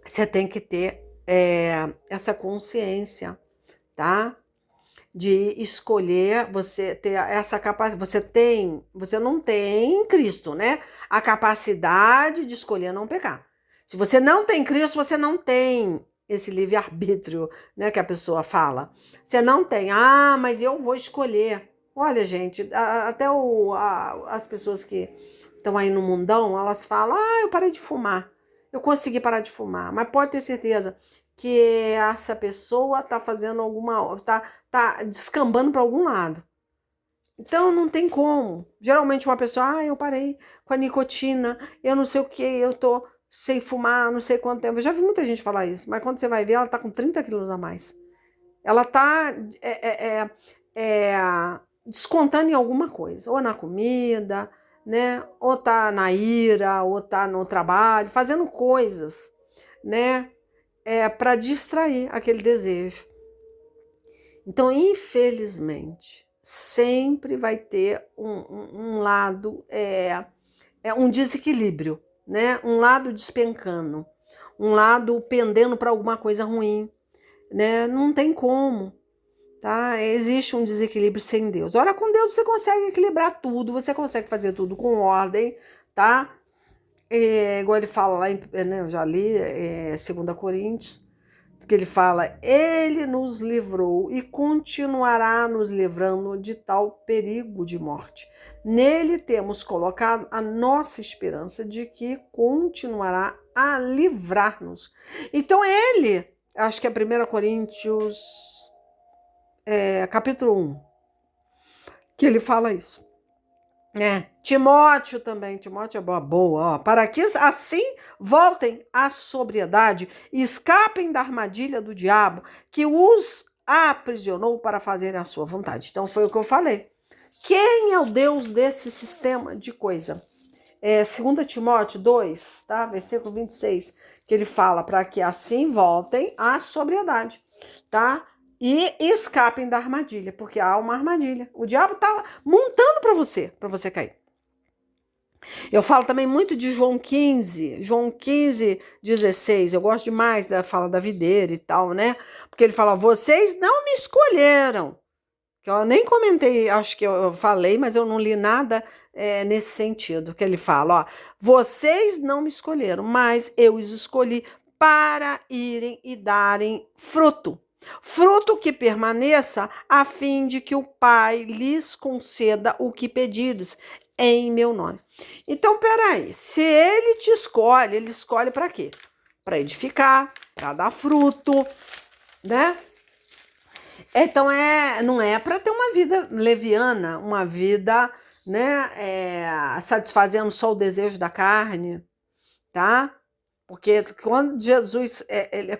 você tem que ter essa consciência, tá? De escolher, você ter essa capacidade. Você não tem em Cristo, né? A capacidade de escolher não pecar. Se você não tem Cristo, você não tem esse livre-arbítrio, né, que a pessoa fala. Você não tem, mas eu vou escolher. Olha, gente, até as pessoas que estão aí no mundão, elas falam, eu parei de fumar. Eu consegui parar de fumar. Mas pode ter certeza que essa pessoa está fazendo tá descambando para algum lado. Então não tem como. Geralmente uma pessoa, eu parei com a nicotina, eu não sei o que, eu tô sem fumar, não sei quanto tempo. Eu já vi muita gente falar isso, mas quando você vai ver, ela tá com 30 quilos a mais. Ela tá descontando em alguma coisa, ou na comida, né? Ou tá na ira, ou tá no trabalho, fazendo coisas, né? Para distrair aquele desejo. Então, infelizmente, sempre vai ter um lado, um desequilíbrio, né? Um lado despencando, um lado pendendo para alguma coisa ruim, né? Não tem como, tá? Existe um desequilíbrio sem Deus. Ora, com Deus você consegue equilibrar tudo, você consegue fazer tudo com ordem, tá? Igual ele fala lá, né, eu já li, 2 Coríntios, que ele fala, ele nos livrou e continuará nos livrando de tal perigo de morte. Nele temos colocado a nossa esperança de que continuará a livrar-nos. Então ele, acho que é 1 Coríntios, capítulo 1, que ele fala isso. Timóteo também, Timóteo é boa, para que assim voltem à sobriedade e escapem da armadilha do diabo que os aprisionou para fazerem a sua vontade. Então foi o que eu falei. Quem é o Deus desse sistema de coisa? 2 Timóteo 2, tá? Versículo 26, que ele fala para que assim voltem à sobriedade, tá? E escapem da armadilha, porque há uma armadilha. O diabo está montando para você cair. Eu falo também muito de João 15, 16. Eu gosto demais da fala da videira e tal, né? Porque ele fala, vocês não me escolheram. Que eu nem comentei, acho que eu falei, mas eu não li nada nesse sentido. Que ele fala, vocês não me escolheram, mas eu os escolhi para irem e darem fruto. Fruto que permaneça, a fim de que o Pai lhes conceda o que pedires em meu nome. Então, peraí, se ele te escolhe, ele escolhe para quê? Para edificar, para dar fruto, né? Então, não é para ter uma vida leviana, uma vida, né, satisfazendo só o desejo da carne, tá? Porque quando Jesus,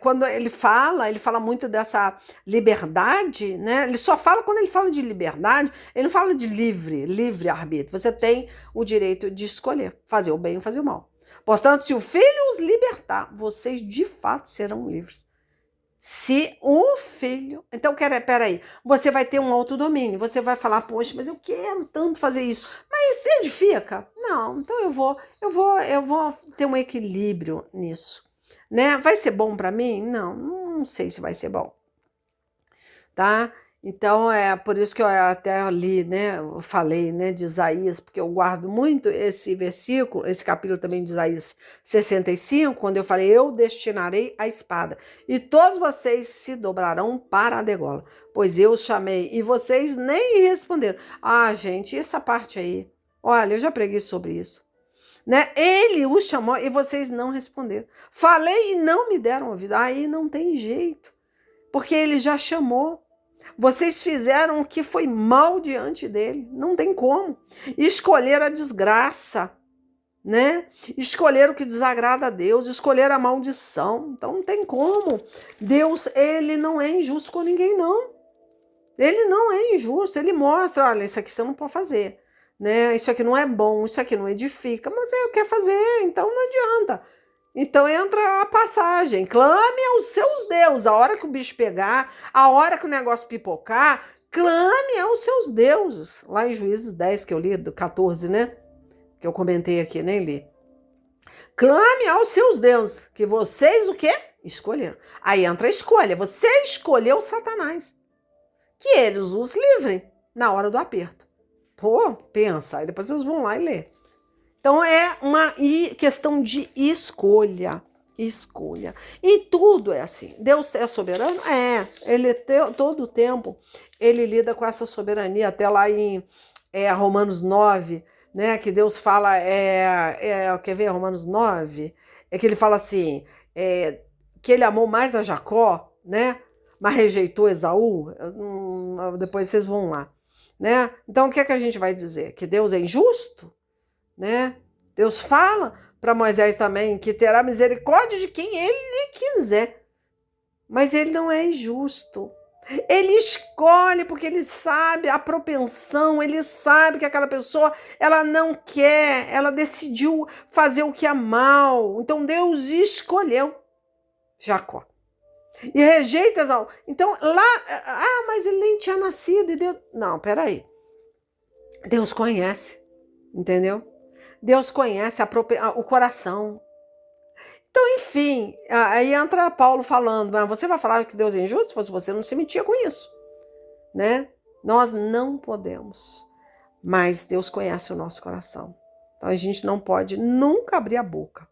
quando ele fala muito dessa liberdade, né? Ele só fala quando ele fala de liberdade, ele não fala de livre-arbítrio. Você tem o direito de escolher, fazer o bem ou fazer o mal. Portanto, se o Filho os libertar, vocês de fato serão livres. Se o filho... Então, peraí, você vai ter um autodomínio, você vai falar, poxa, mas eu quero tanto fazer isso. Mas se edifica? Não, então eu vou ter um equilíbrio nisso. Né? Vai ser bom para mim? Não sei se vai ser bom. Tá? Então, é por isso que eu até li, né, eu falei, né, de Isaías, porque eu guardo muito esse versículo, esse capítulo também de Isaías 65, quando eu falei, eu destinarei a espada, e todos vocês se dobrarão para a degola, pois eu os chamei, e vocês nem responderam. Ah, gente, essa parte aí, olha, eu já preguei sobre isso. Né? Ele os chamou e vocês não responderam. Falei e não me deram ouvido. Aí não tem jeito, porque ele já chamou. Vocês fizeram o que foi mal diante dele. Não tem como. Escolher a desgraça, né? Escolher o que desagrada a Deus, escolher a maldição. Então não tem como. Deus, ele não é injusto com ninguém, não. Ele não é injusto. Ele mostra, olha, isso aqui você não pode fazer, né? Isso aqui não é bom, isso aqui não edifica. Mas eu quero fazer, então não adianta. Então entra a passagem, clame aos seus deuses, a hora que o bicho pegar, a hora que o negócio pipocar, clame aos seus deuses. Lá em Juízes 10, que eu li, do 14, né? Que eu comentei aqui, nem li. Clame aos seus deuses, que vocês o quê? Escolheram. Aí entra a escolha, você escolheu Satanás, que eles os livrem na hora do aperto. Pô, pensa, aí depois vocês vão lá e lê. Então, é uma questão de escolha. Escolha. E tudo é assim. Deus é soberano? É. Ele todo o tempo, ele lida com essa soberania. Até lá em Romanos 9, né? Que Deus fala, quer ver Romanos 9? É que ele fala assim, que ele amou mais a Jacó, né? Mas rejeitou Esaú. Depois vocês vão lá. Né? Então, o que é que a gente vai dizer? Que Deus é injusto? Né? Deus fala para Moisés também que terá misericórdia de quem ele quiser, mas ele não é injusto. Ele escolhe porque ele sabe a propensão, ele sabe que aquela pessoa ela não quer, ela decidiu fazer o que é mal. Então Deus escolheu Jacó e rejeita Esaú. Então lá, mas ele nem tinha nascido e Deus... Não, peraí. Deus conhece, entendeu? Deus conhece o coração. Então, enfim, aí entra Paulo falando, mas você vai falar que Deus é injusto? Se fosse você, não se metia com isso, né? Nós não podemos, mas Deus conhece o nosso coração. Então, a gente não pode nunca abrir a boca,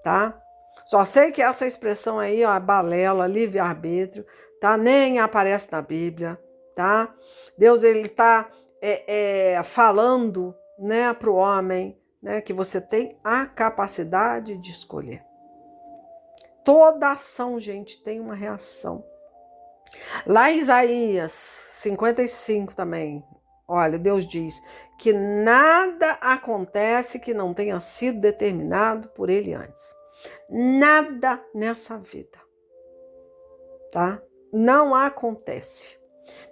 tá? Só sei que essa expressão aí, ó, balela, livre-arbítrio, tá? Nem aparece na Bíblia, tá? Deus, ele tá falando, né, para o homem, né, que você tem a capacidade de escolher. Toda ação, gente, tem uma reação. Lá em Isaías 55 também, olha, Deus diz que nada acontece que não tenha sido determinado por ele antes. Nada nessa vida, tá? Não acontece,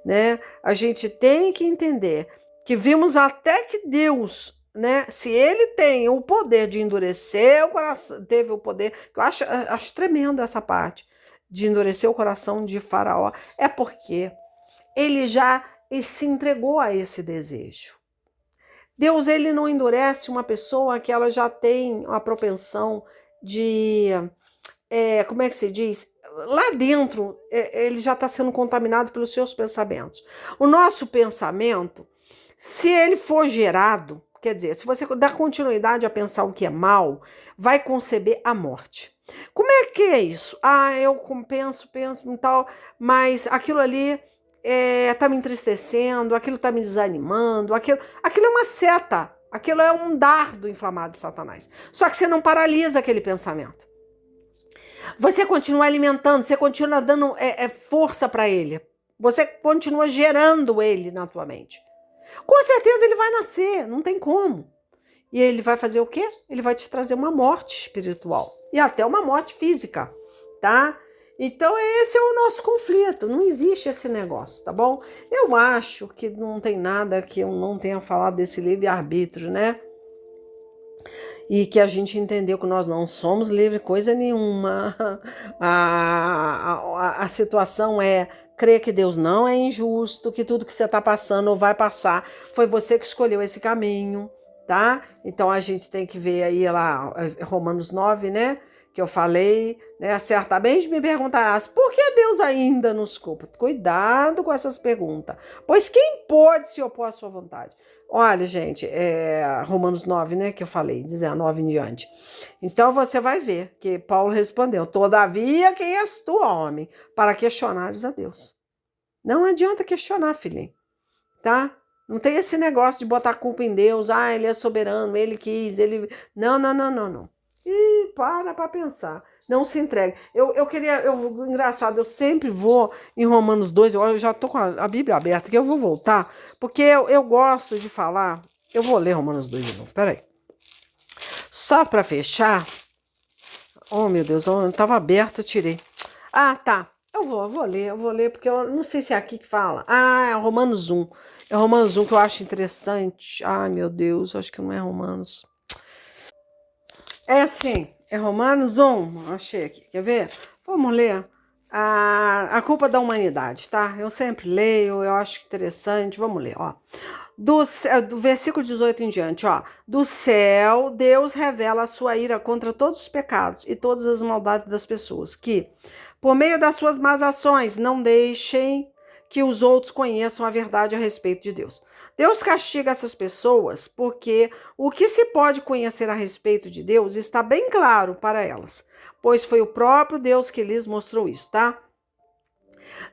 né? A gente tem que entender que vimos até que Deus, né, se ele tem o poder de endurecer o coração, teve o poder, eu acho tremendo essa parte, de endurecer o coração de Faraó, é porque ele já se entregou a esse desejo. Deus, ele não endurece uma pessoa que ela já tem uma propensão de, como é que se diz? Lá dentro, ele já está sendo contaminado pelos seus pensamentos. O nosso pensamento, se ele for gerado, quer dizer, se você dá continuidade a pensar o que é mal, vai conceber a morte. Como é que é isso? Eu penso e tal, mas aquilo ali tá me entristecendo, aquilo tá me desanimando, aquilo é uma seta, aquilo é um dardo inflamado de Satanás. Só que você não paralisa aquele pensamento. Você continua alimentando, você continua dando força para ele. Você continua gerando ele na tua mente. Com certeza ele vai nascer, não tem como. E ele vai fazer o quê? Ele vai te trazer uma morte espiritual. e até uma morte física, tá? Então esse é o nosso conflito, não existe esse negócio, tá bom? Eu acho que não tem nada que eu não tenha falado desse livre-arbítrio, né? E que a gente entendeu que nós não somos livres coisa nenhuma. A situação é crer que Deus não é injusto, que tudo que você está passando ou vai passar, foi você que escolheu esse caminho, tá? Então a gente tem que ver aí lá Romanos 9, né? Que eu falei, né? Certamente me perguntarás, por que Deus ainda nos culpa? Cuidado com essas perguntas, pois quem pode se opor à sua vontade? Olha, gente, Romanos 9, né, que eu falei, 19 em diante. Então você vai ver que Paulo respondeu, todavia quem és tu, homem, para questionares a Deus? Não adianta questionar, filhinho, tá? Não tem esse negócio de botar culpa em Deus, ele é soberano, ele quis, ele... Não, não, não, não, não. E para pensar. Não se entregue. Engraçado, eu sempre vou em Romanos 2, eu já estou com a Bíblia aberta, que eu vou voltar, porque eu gosto de falar. Eu vou ler Romanos 2 de novo, peraí. Só para fechar. Oh, meu Deus, estava aberto, eu tirei. Ah, tá. Eu vou ler, porque eu não sei se é aqui que fala. É Romanos 1. É Romanos 1 que eu acho interessante. Ai, meu Deus, acho que não é Romanos. É assim, é Romanos 1, achei aqui, quer ver? Vamos ler a culpa da humanidade, tá? Eu sempre leio, eu acho interessante, vamos ler, ó. Do versículo 18 em diante, ó. Do céu, Deus revela a sua ira contra todos os pecados e todas as maldades das pessoas, que, por meio das suas más ações, não deixem que os outros conheçam a verdade a respeito de Deus. Deus castiga essas pessoas porque o que se pode conhecer a respeito de Deus está bem claro para elas, pois foi o próprio Deus que lhes mostrou isso, tá?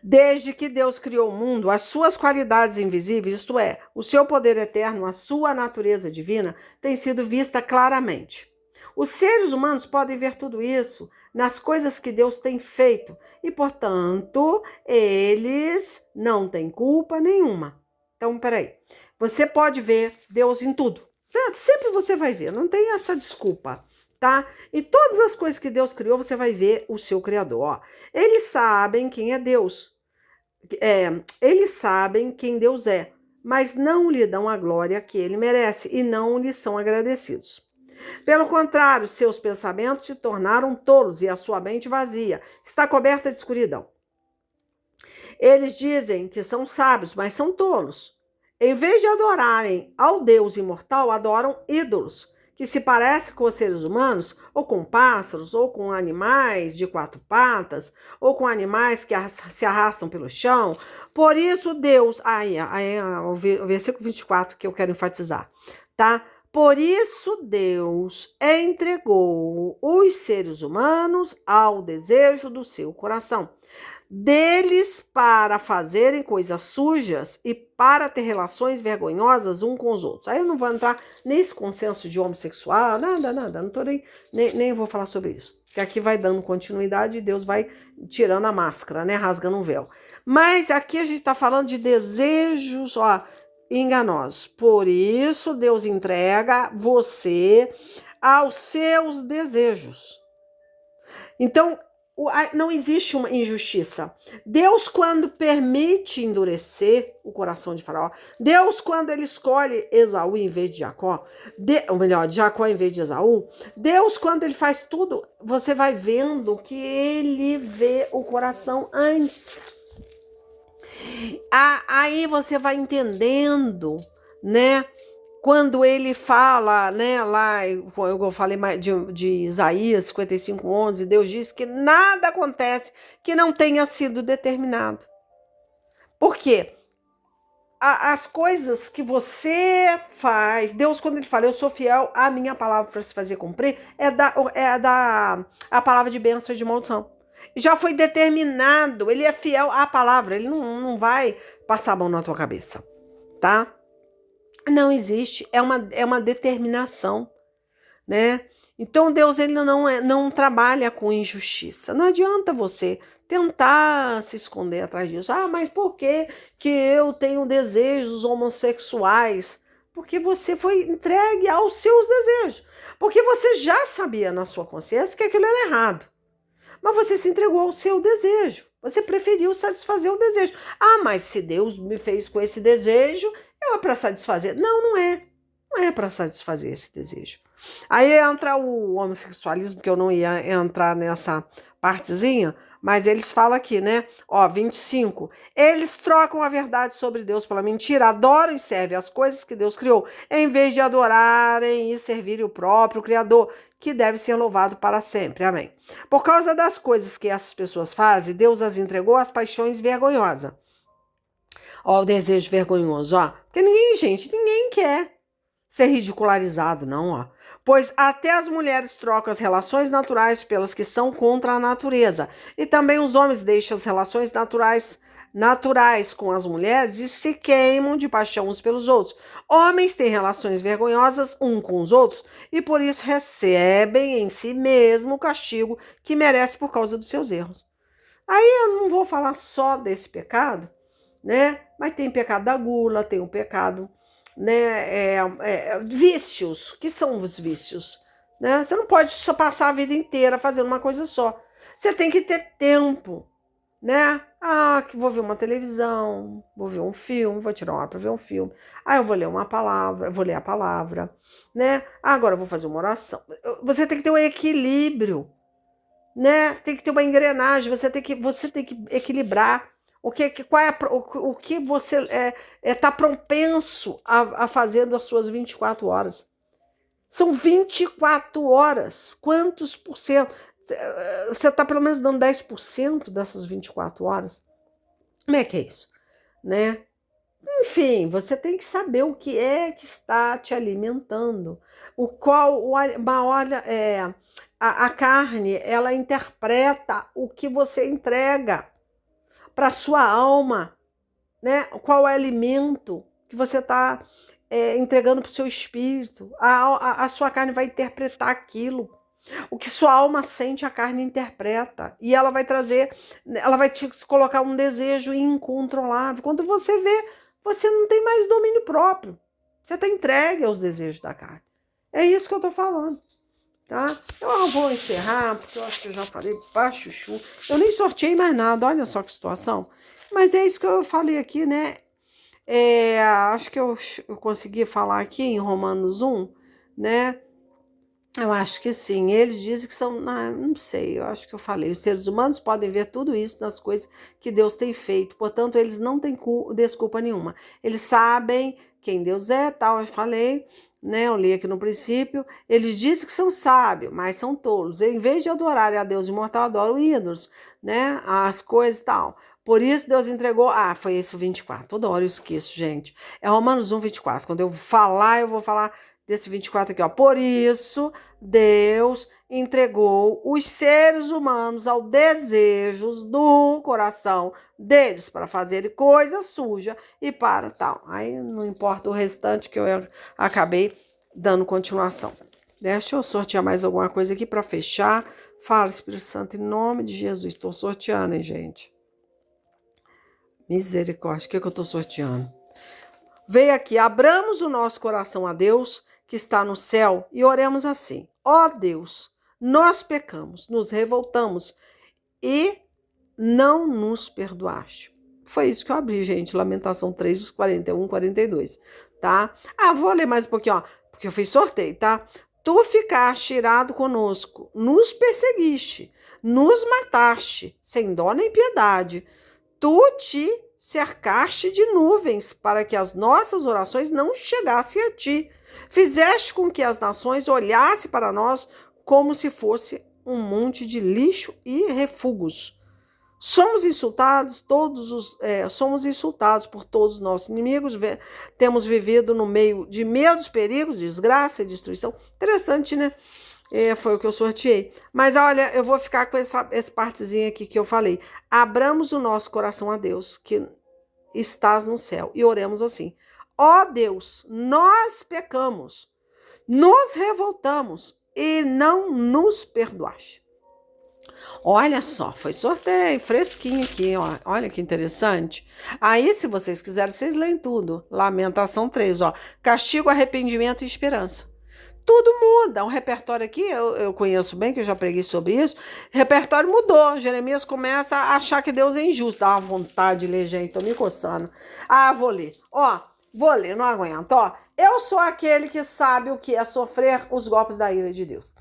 Desde que Deus criou o mundo, as suas qualidades invisíveis, isto é, o seu poder eterno, a sua natureza divina, tem sido vista claramente. Os seres humanos podem ver tudo isso nas coisas que Deus tem feito e, portanto, eles não têm culpa nenhuma. Então, peraí. Você pode ver Deus em tudo. Certo? Sempre você vai ver. Não tem essa desculpa, tá? E todas as coisas que Deus criou, você vai ver o seu Criador. Ó. Eles sabem quem é Deus. Eles sabem quem Deus é, mas não lhe dão a glória que ele merece e não lhe são agradecidos. Pelo contrário, seus pensamentos se tornaram tolos e a sua mente vazia está coberta de escuridão. Eles dizem que são sábios, mas são tolos. Em vez de adorarem ao Deus imortal, adoram ídolos, que se parecem com os seres humanos, ou com pássaros, ou com animais de quatro patas, ou com animais que se arrastam pelo chão. Por isso Deus... o versículo 24 que eu quero enfatizar, tá? Por isso Deus entregou os seres humanos ao desejo do seu coração, deles para fazerem coisas sujas e para ter relações vergonhosas uns com os outros. Aí eu não vou entrar nesse consenso de homossexual, nada, não tô nem vou falar sobre isso. Porque aqui vai dando continuidade e Deus vai tirando a máscara, né, rasgando um véu. Mas aqui a gente está falando de desejos, enganosos. Por isso Deus entrega você aos seus desejos. Então, não existe uma injustiça. Deus, quando permite endurecer o coração de Faraó, Deus, quando ele escolhe Esaú em vez de Jacó, ou melhor, Jacó em vez de Esaú, Deus, quando ele faz tudo, você vai vendo que ele vê o coração antes. Aí você vai entendendo, né? Quando ele fala, né, lá, eu falei de Isaías 55:11, Deus diz que nada acontece que não tenha sido determinado. Por quê? As coisas que você faz, Deus, quando ele fala, eu sou fiel à minha palavra para se fazer cumprir, a palavra de bênção e de maldição. Já foi determinado, ele é fiel à palavra, ele não vai passar a mão na tua cabeça, tá? Não existe, é uma determinação, né? Então Deus, ele não trabalha com injustiça. Não adianta você tentar se esconder atrás disso. Mas por que eu tenho desejos homossexuais? Porque você foi entregue aos seus desejos. Porque você já sabia na sua consciência que aquilo era errado. Mas você se entregou ao seu desejo. Você preferiu satisfazer o desejo. Ah, mas se Deus me fez com esse desejo, é para satisfazer. Não, não é. Não é para satisfazer esse desejo. Aí entra o homossexualismo, que eu não ia entrar nessa partezinha, mas eles falam aqui, né? Ó, 25. Eles trocam a verdade sobre Deus pela mentira, adoram e servem as coisas que Deus criou, em vez de adorarem e servirem o próprio Criador, que deve ser louvado para sempre. Amém. Por causa das coisas que essas pessoas fazem, Deus as entregou às paixões vergonhosas. Ó, o desejo vergonhoso, ó. Porque ninguém quer ser ridicularizado, não, ó. Pois até as mulheres trocam as relações naturais pelas que são contra a natureza. E também os homens deixam as relações naturais com as mulheres e se queimam de paixão uns pelos outros. Homens têm relações vergonhosas uns com os outros e por isso recebem em si mesmo o castigo que merece por causa dos seus erros. Aí eu não vou falar só desse pecado, né? Mas tem o pecado da gula, tem o pecado, né, vícios. O que são os vícios? Né? Você não pode só passar a vida inteira fazendo uma coisa só. Você tem que ter tempo, né? Ah, que vou ver uma televisão, vou ver um filme, vou tirar uma hora para ver um filme. Ah, eu vou ler uma palavra, vou ler a palavra, né? Ah, agora eu vou fazer uma oração. Você tem que ter um equilíbrio, né? Tem que ter uma engrenagem, você tem que equilibrar. O que você está propenso a fazer das suas 24 horas? São 24 horas. Quantos por cento? Você está pelo menos dando 10% dessas 24 horas? Como é que é isso? Né? Enfim, você tem que saber o que é que está te alimentando. A carne, ela interpreta o que você entrega para a sua alma, né? Qual é o alimento que você está entregando para o seu espírito? A sua carne vai interpretar aquilo. O que sua alma sente, a carne interpreta. E ela vai te colocar um desejo incontrolável. Quando você vê, você não tem mais domínio próprio. Você está entregue aos desejos da carne. É isso que eu estou falando. Tá? Eu vou encerrar, porque eu acho que eu já falei pra chuchu. Eu nem sorteei mais nada, olha só que situação. Mas é isso que eu falei aqui, né? Acho que eu consegui falar aqui em Romanos 1, né? Eu acho que sim. Eles dizem que são, não sei, eu acho que eu falei. Os seres humanos podem ver tudo isso nas coisas que Deus tem feito. Portanto, eles não têm desculpa nenhuma. Eles sabem quem Deus é, tal, eu falei, né? Eu li aqui no princípio. Eles dizem que são sábios, mas são tolos. Em vez de adorarem a Deus imortal, adoram ídolos, né? As coisas e tal. Por isso Deus entregou... foi esse o 24. Toda hora eu esqueço, gente. É Romanos 1, 24. Quando eu falar, eu vou falar desse 24 aqui, ó. Por isso Deus entregou os seres humanos aos desejos do coração deles para fazerem coisa suja e para tal. Aí não importa o restante que eu acabei dando continuação. Deixa eu sortear mais alguma coisa aqui para fechar. Fala, Espírito Santo, em nome de Jesus. Estou sorteando, hein, gente? Misericórdia, o que eu estou sorteando? Veio aqui, abramos o nosso coração a Deus, que está no céu, e oremos assim: ó Deus, nós pecamos, nos revoltamos e não nos perdoaste. Foi isso que eu abri, gente, Lamentação 3, 41, 42, tá? Vou ler mais um pouquinho, ó, porque eu fiz sorteio, tá? Tu ficaste irado conosco, nos perseguiste, nos mataste, sem dó nem piedade. Tu te cercaste de nuvens para que as nossas orações não chegassem a ti. Fizeste com que as nações olhassem para nós como se fosse um monte de lixo e refugos. Somos insultados por todos os nossos inimigos. Temos vivido no meio de medos, perigos, desgraça e destruição. Interessante, né? Foi o que eu sorteei. Mas olha, eu vou ficar com essa partezinha aqui que eu falei. Abramos o nosso coração a Deus, que estás no céu, e oremos assim: ó Deus, nós pecamos, nos revoltamos e não nos perdoaste. Olha só, foi sorteio, fresquinho aqui, ó. Olha que interessante. Aí, se vocês quiserem, vocês leem tudo. Lamentação 3, ó. Castigo, arrependimento e esperança. tudo muda. O repertório aqui, eu conheço bem, que eu já preguei sobre isso, o repertório mudou. Jeremias começa a achar que Deus é injusto. Dá uma vontade de ler, gente, tô me coçando. Ah, vou ler. Ó, vou ler, não aguento. Ó, eu sou aquele que sabe o que é sofrer os golpes da ira de Deus.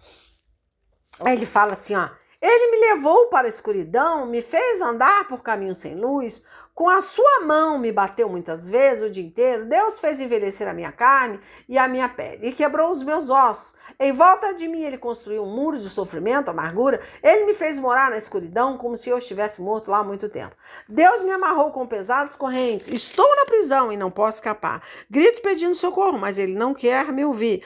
Aí ele fala assim, ó, ele me levou para a escuridão, me fez andar por caminhos sem luz, com a sua mão me bateu muitas vezes o dia inteiro. Deus fez envelhecer a minha carne e a minha pele e quebrou os meus ossos. Em volta de mim ele construiu um muro de sofrimento, amargura. Ele me fez morar na escuridão como se eu estivesse morto lá há muito tempo. Deus me amarrou com pesadas correntes. Estou na prisão e não posso escapar. Grito pedindo socorro, mas ele não quer me ouvir.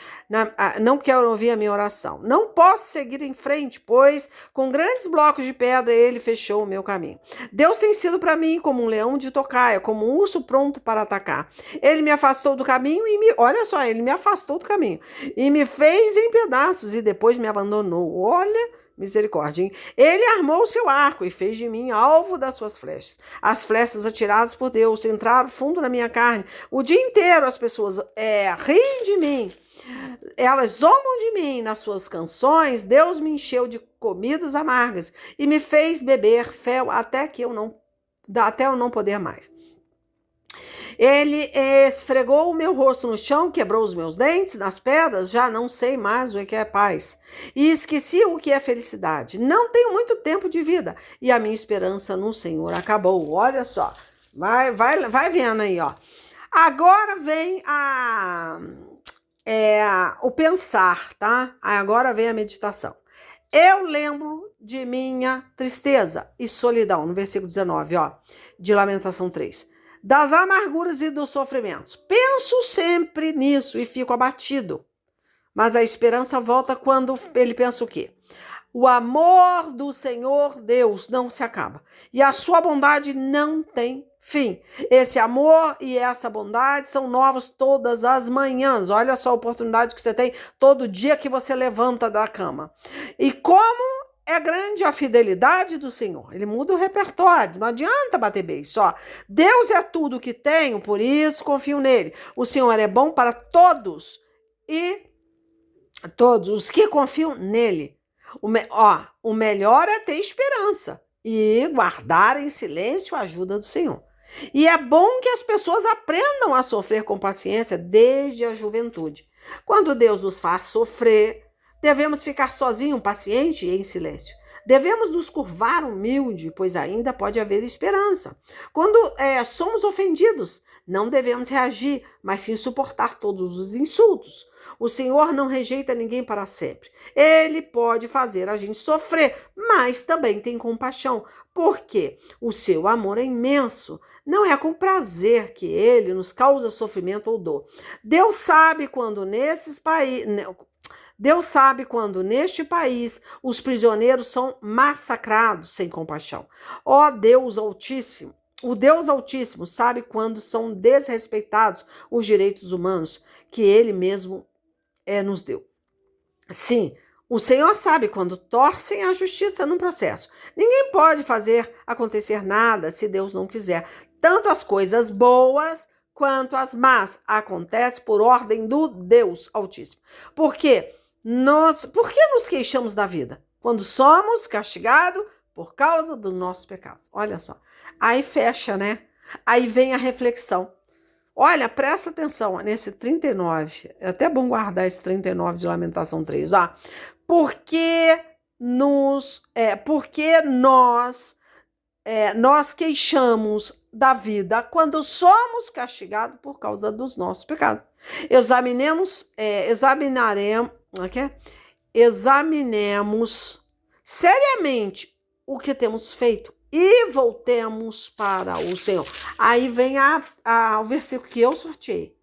Não quer ouvir a minha oração. Não posso seguir em frente, pois com grandes blocos de pedra ele fechou o meu caminho. Deus tem sido para mim como um leão de tocaia, como um urso pronto para atacar. Ele me afastou do caminho olha só, ele me afastou do caminho e me fez em pedaços e depois me abandonou. Olha, misericórdia, hein? Ele armou o seu arco e fez de mim alvo das suas flechas. As flechas atiradas por Deus entraram fundo na minha carne. O dia inteiro as pessoas riem de mim. Elas zombam de mim nas suas canções. Deus me encheu de comidas amargas e me fez beber fel até eu não poder mais. Ele esfregou o meu rosto no chão, quebrou os meus dentes nas pedras, já não sei mais o que é paz. E esqueci o que é felicidade. Não tenho muito tempo de vida e a minha esperança no Senhor acabou. Olha só, vai vendo aí, ó. Agora vem o pensar, tá? Agora vem a meditação. Eu lembro de minha tristeza e solidão, no versículo 19, ó, de Lamentação 3. Das amarguras e dos sofrimentos. Penso sempre nisso e fico abatido. Mas a esperança volta quando ele pensa o quê? O amor do Senhor Deus não se acaba. E a sua bondade não tem fim. Esse amor e essa bondade são novos todas as manhãs. Olha só a oportunidade que você tem todo dia que você levanta da cama. E como é grande a fidelidade do Senhor. Ele muda o repertório. Não adianta bater beijo só. Deus é tudo o que tenho, por isso confio nele. O Senhor é bom para todos e todos os que confiam nele. O melhor é ter esperança e guardar em silêncio a ajuda do Senhor. E é bom que as pessoas aprendam a sofrer com paciência desde a juventude. Quando Deus nos faz sofrer, devemos ficar sozinhos, paciente e em silêncio. Devemos nos curvar humilde, pois ainda pode haver esperança. Quando somos ofendidos, não devemos reagir, mas sim suportar todos os insultos. O Senhor não rejeita ninguém para sempre. Ele pode fazer a gente sofrer, mas também tem compaixão, porque o seu amor é imenso. Não é com prazer que ele nos causa sofrimento ou dor. Deus sabe quando neste país os prisioneiros são massacrados sem compaixão. Ó Deus Altíssimo, o Deus Altíssimo sabe quando são desrespeitados os direitos humanos que ele mesmo nos deu. Sim, o Senhor sabe quando torcem a justiça num processo. Ninguém pode fazer acontecer nada se Deus não quiser. Tanto as coisas boas quanto as más acontecem por ordem do Deus Altíssimo. Por que nos queixamos da vida? Quando somos castigados por causa dos nossos pecados. Olha só. Aí fecha, né? Aí vem a reflexão. Olha, presta atenção nesse 39. É até bom guardar esse 39 de Lamentação 3. Ó. Porque nós queixamos da vida quando somos castigados por causa dos nossos pecados. Examinemos seriamente o que temos feito e voltemos para o Senhor. Aí vem o versículo que eu sorteei.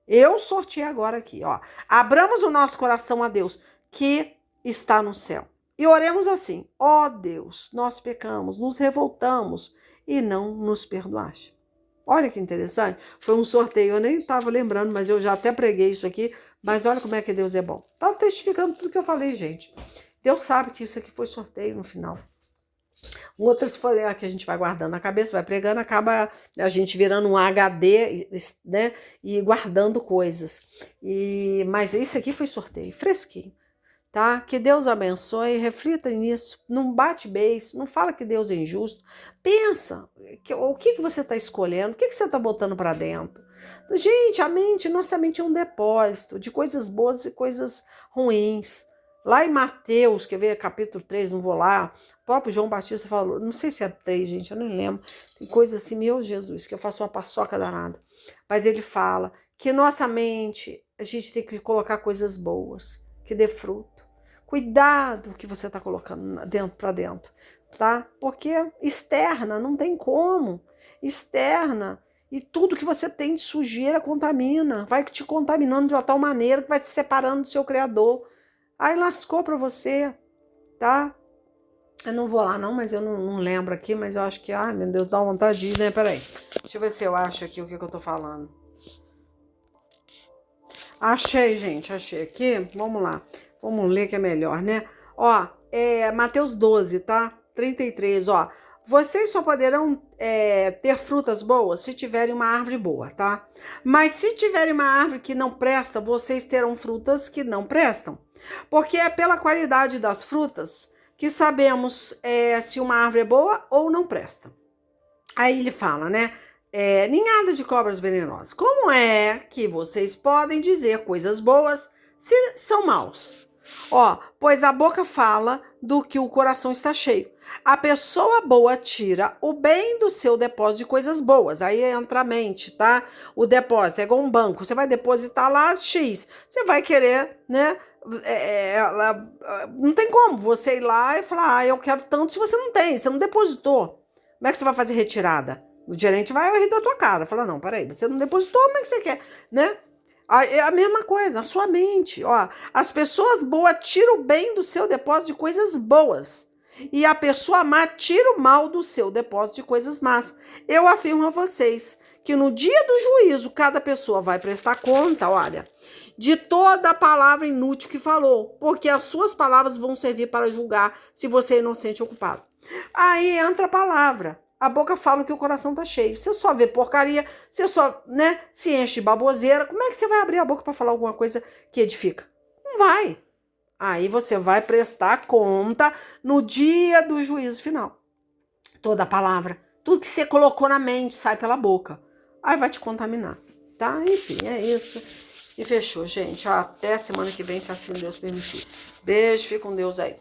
Eu sorteei agora aqui, ó. Abramos o nosso coração a Deus, que está no céu. E oremos assim: ó Deus, nós pecamos, nos revoltamos e não nos perdoaste. Olha que interessante. Foi um sorteio, eu nem estava lembrando, mas eu já até preguei isso aqui. Mas olha como é que Deus é bom. Estava testificando tudo que eu falei, gente. Deus sabe que isso aqui foi sorteio no final. Outras foram a que a gente vai guardando na cabeça, vai pregando, acaba a gente virando um HD, né? E guardando coisas. Mas esse aqui foi sorteio, fresquinho, tá? Que Deus abençoe, reflita nisso, não bate beijo, não fala que Deus é injusto, pensa o que você está escolhendo, o que você está botando para dentro. Gente, nossa mente é um depósito de coisas boas e coisas ruins. Lá em Mateus, quer ver, capítulo 3, não vou lá, o próprio João Batista falou, não sei se é 3, gente, eu não lembro, tem coisa assim, meu Jesus, que eu faço uma paçoca danada, mas ele fala que nossa mente, a gente tem que colocar coisas boas, que dê fruto. Cuidado que você está colocando dentro para dentro, tá? Porque externa, não tem como, externa, e tudo que você tem de sujeira contamina, vai te contaminando de uma tal maneira que vai te separando do seu Criador. Aí lascou pra você, tá? Eu não vou lá não, mas eu não lembro aqui, mas eu acho que, ai meu Deus, dá vontade de ir, né? Peraí, deixa eu ver se eu acho aqui o que eu tô falando. Achei, gente, achei aqui, vamos lá. Vamos ler que é melhor, né? Ó, Mateus 12, tá? 33, ó. Vocês só poderão ter frutas boas se tiverem uma árvore boa, tá? Mas se tiverem uma árvore que não presta, vocês terão frutas que não prestam. Porque é pela qualidade das frutas que sabemos se uma árvore é boa ou não presta. Aí ele fala, né? Ninhada de cobras venenosas. Como é que vocês podem dizer coisas boas se são maus? Ó, pois a boca fala do que o coração está cheio. A pessoa boa tira o bem do seu depósito de coisas boas. Aí entra a mente, tá? O depósito é igual um banco. Você vai depositar lá X. Você vai querer, né? Não tem como você ir lá e falar, eu quero tanto, se você não tem, você não depositou. Como é que você vai fazer retirada? O gerente vai rir da tua cara, fala, não, peraí, você não depositou, como é que você quer, né? É a mesma coisa, a sua mente, ó, as pessoas boas tiram o bem do seu depósito de coisas boas, e a pessoa má tira o mal do seu depósito de coisas más. Eu afirmo a vocês que no dia do juízo, cada pessoa vai prestar conta, olha, de toda a palavra inútil que falou, porque as suas palavras vão servir para julgar se você é inocente ou culpado. Aí entra a palavra. A boca fala que o coração tá cheio. Você só vê porcaria, você só, né, se enche de baboseira. Como é que você vai abrir a boca para falar alguma coisa que edifica? Não vai. Aí você vai prestar conta no dia do juízo final. Toda a palavra, tudo que você colocou na mente sai pela boca. Aí vai te contaminar, tá? Enfim, é isso. E fechou, gente. Até semana que vem, se assim Deus permitir. Beijo, fica com Deus aí.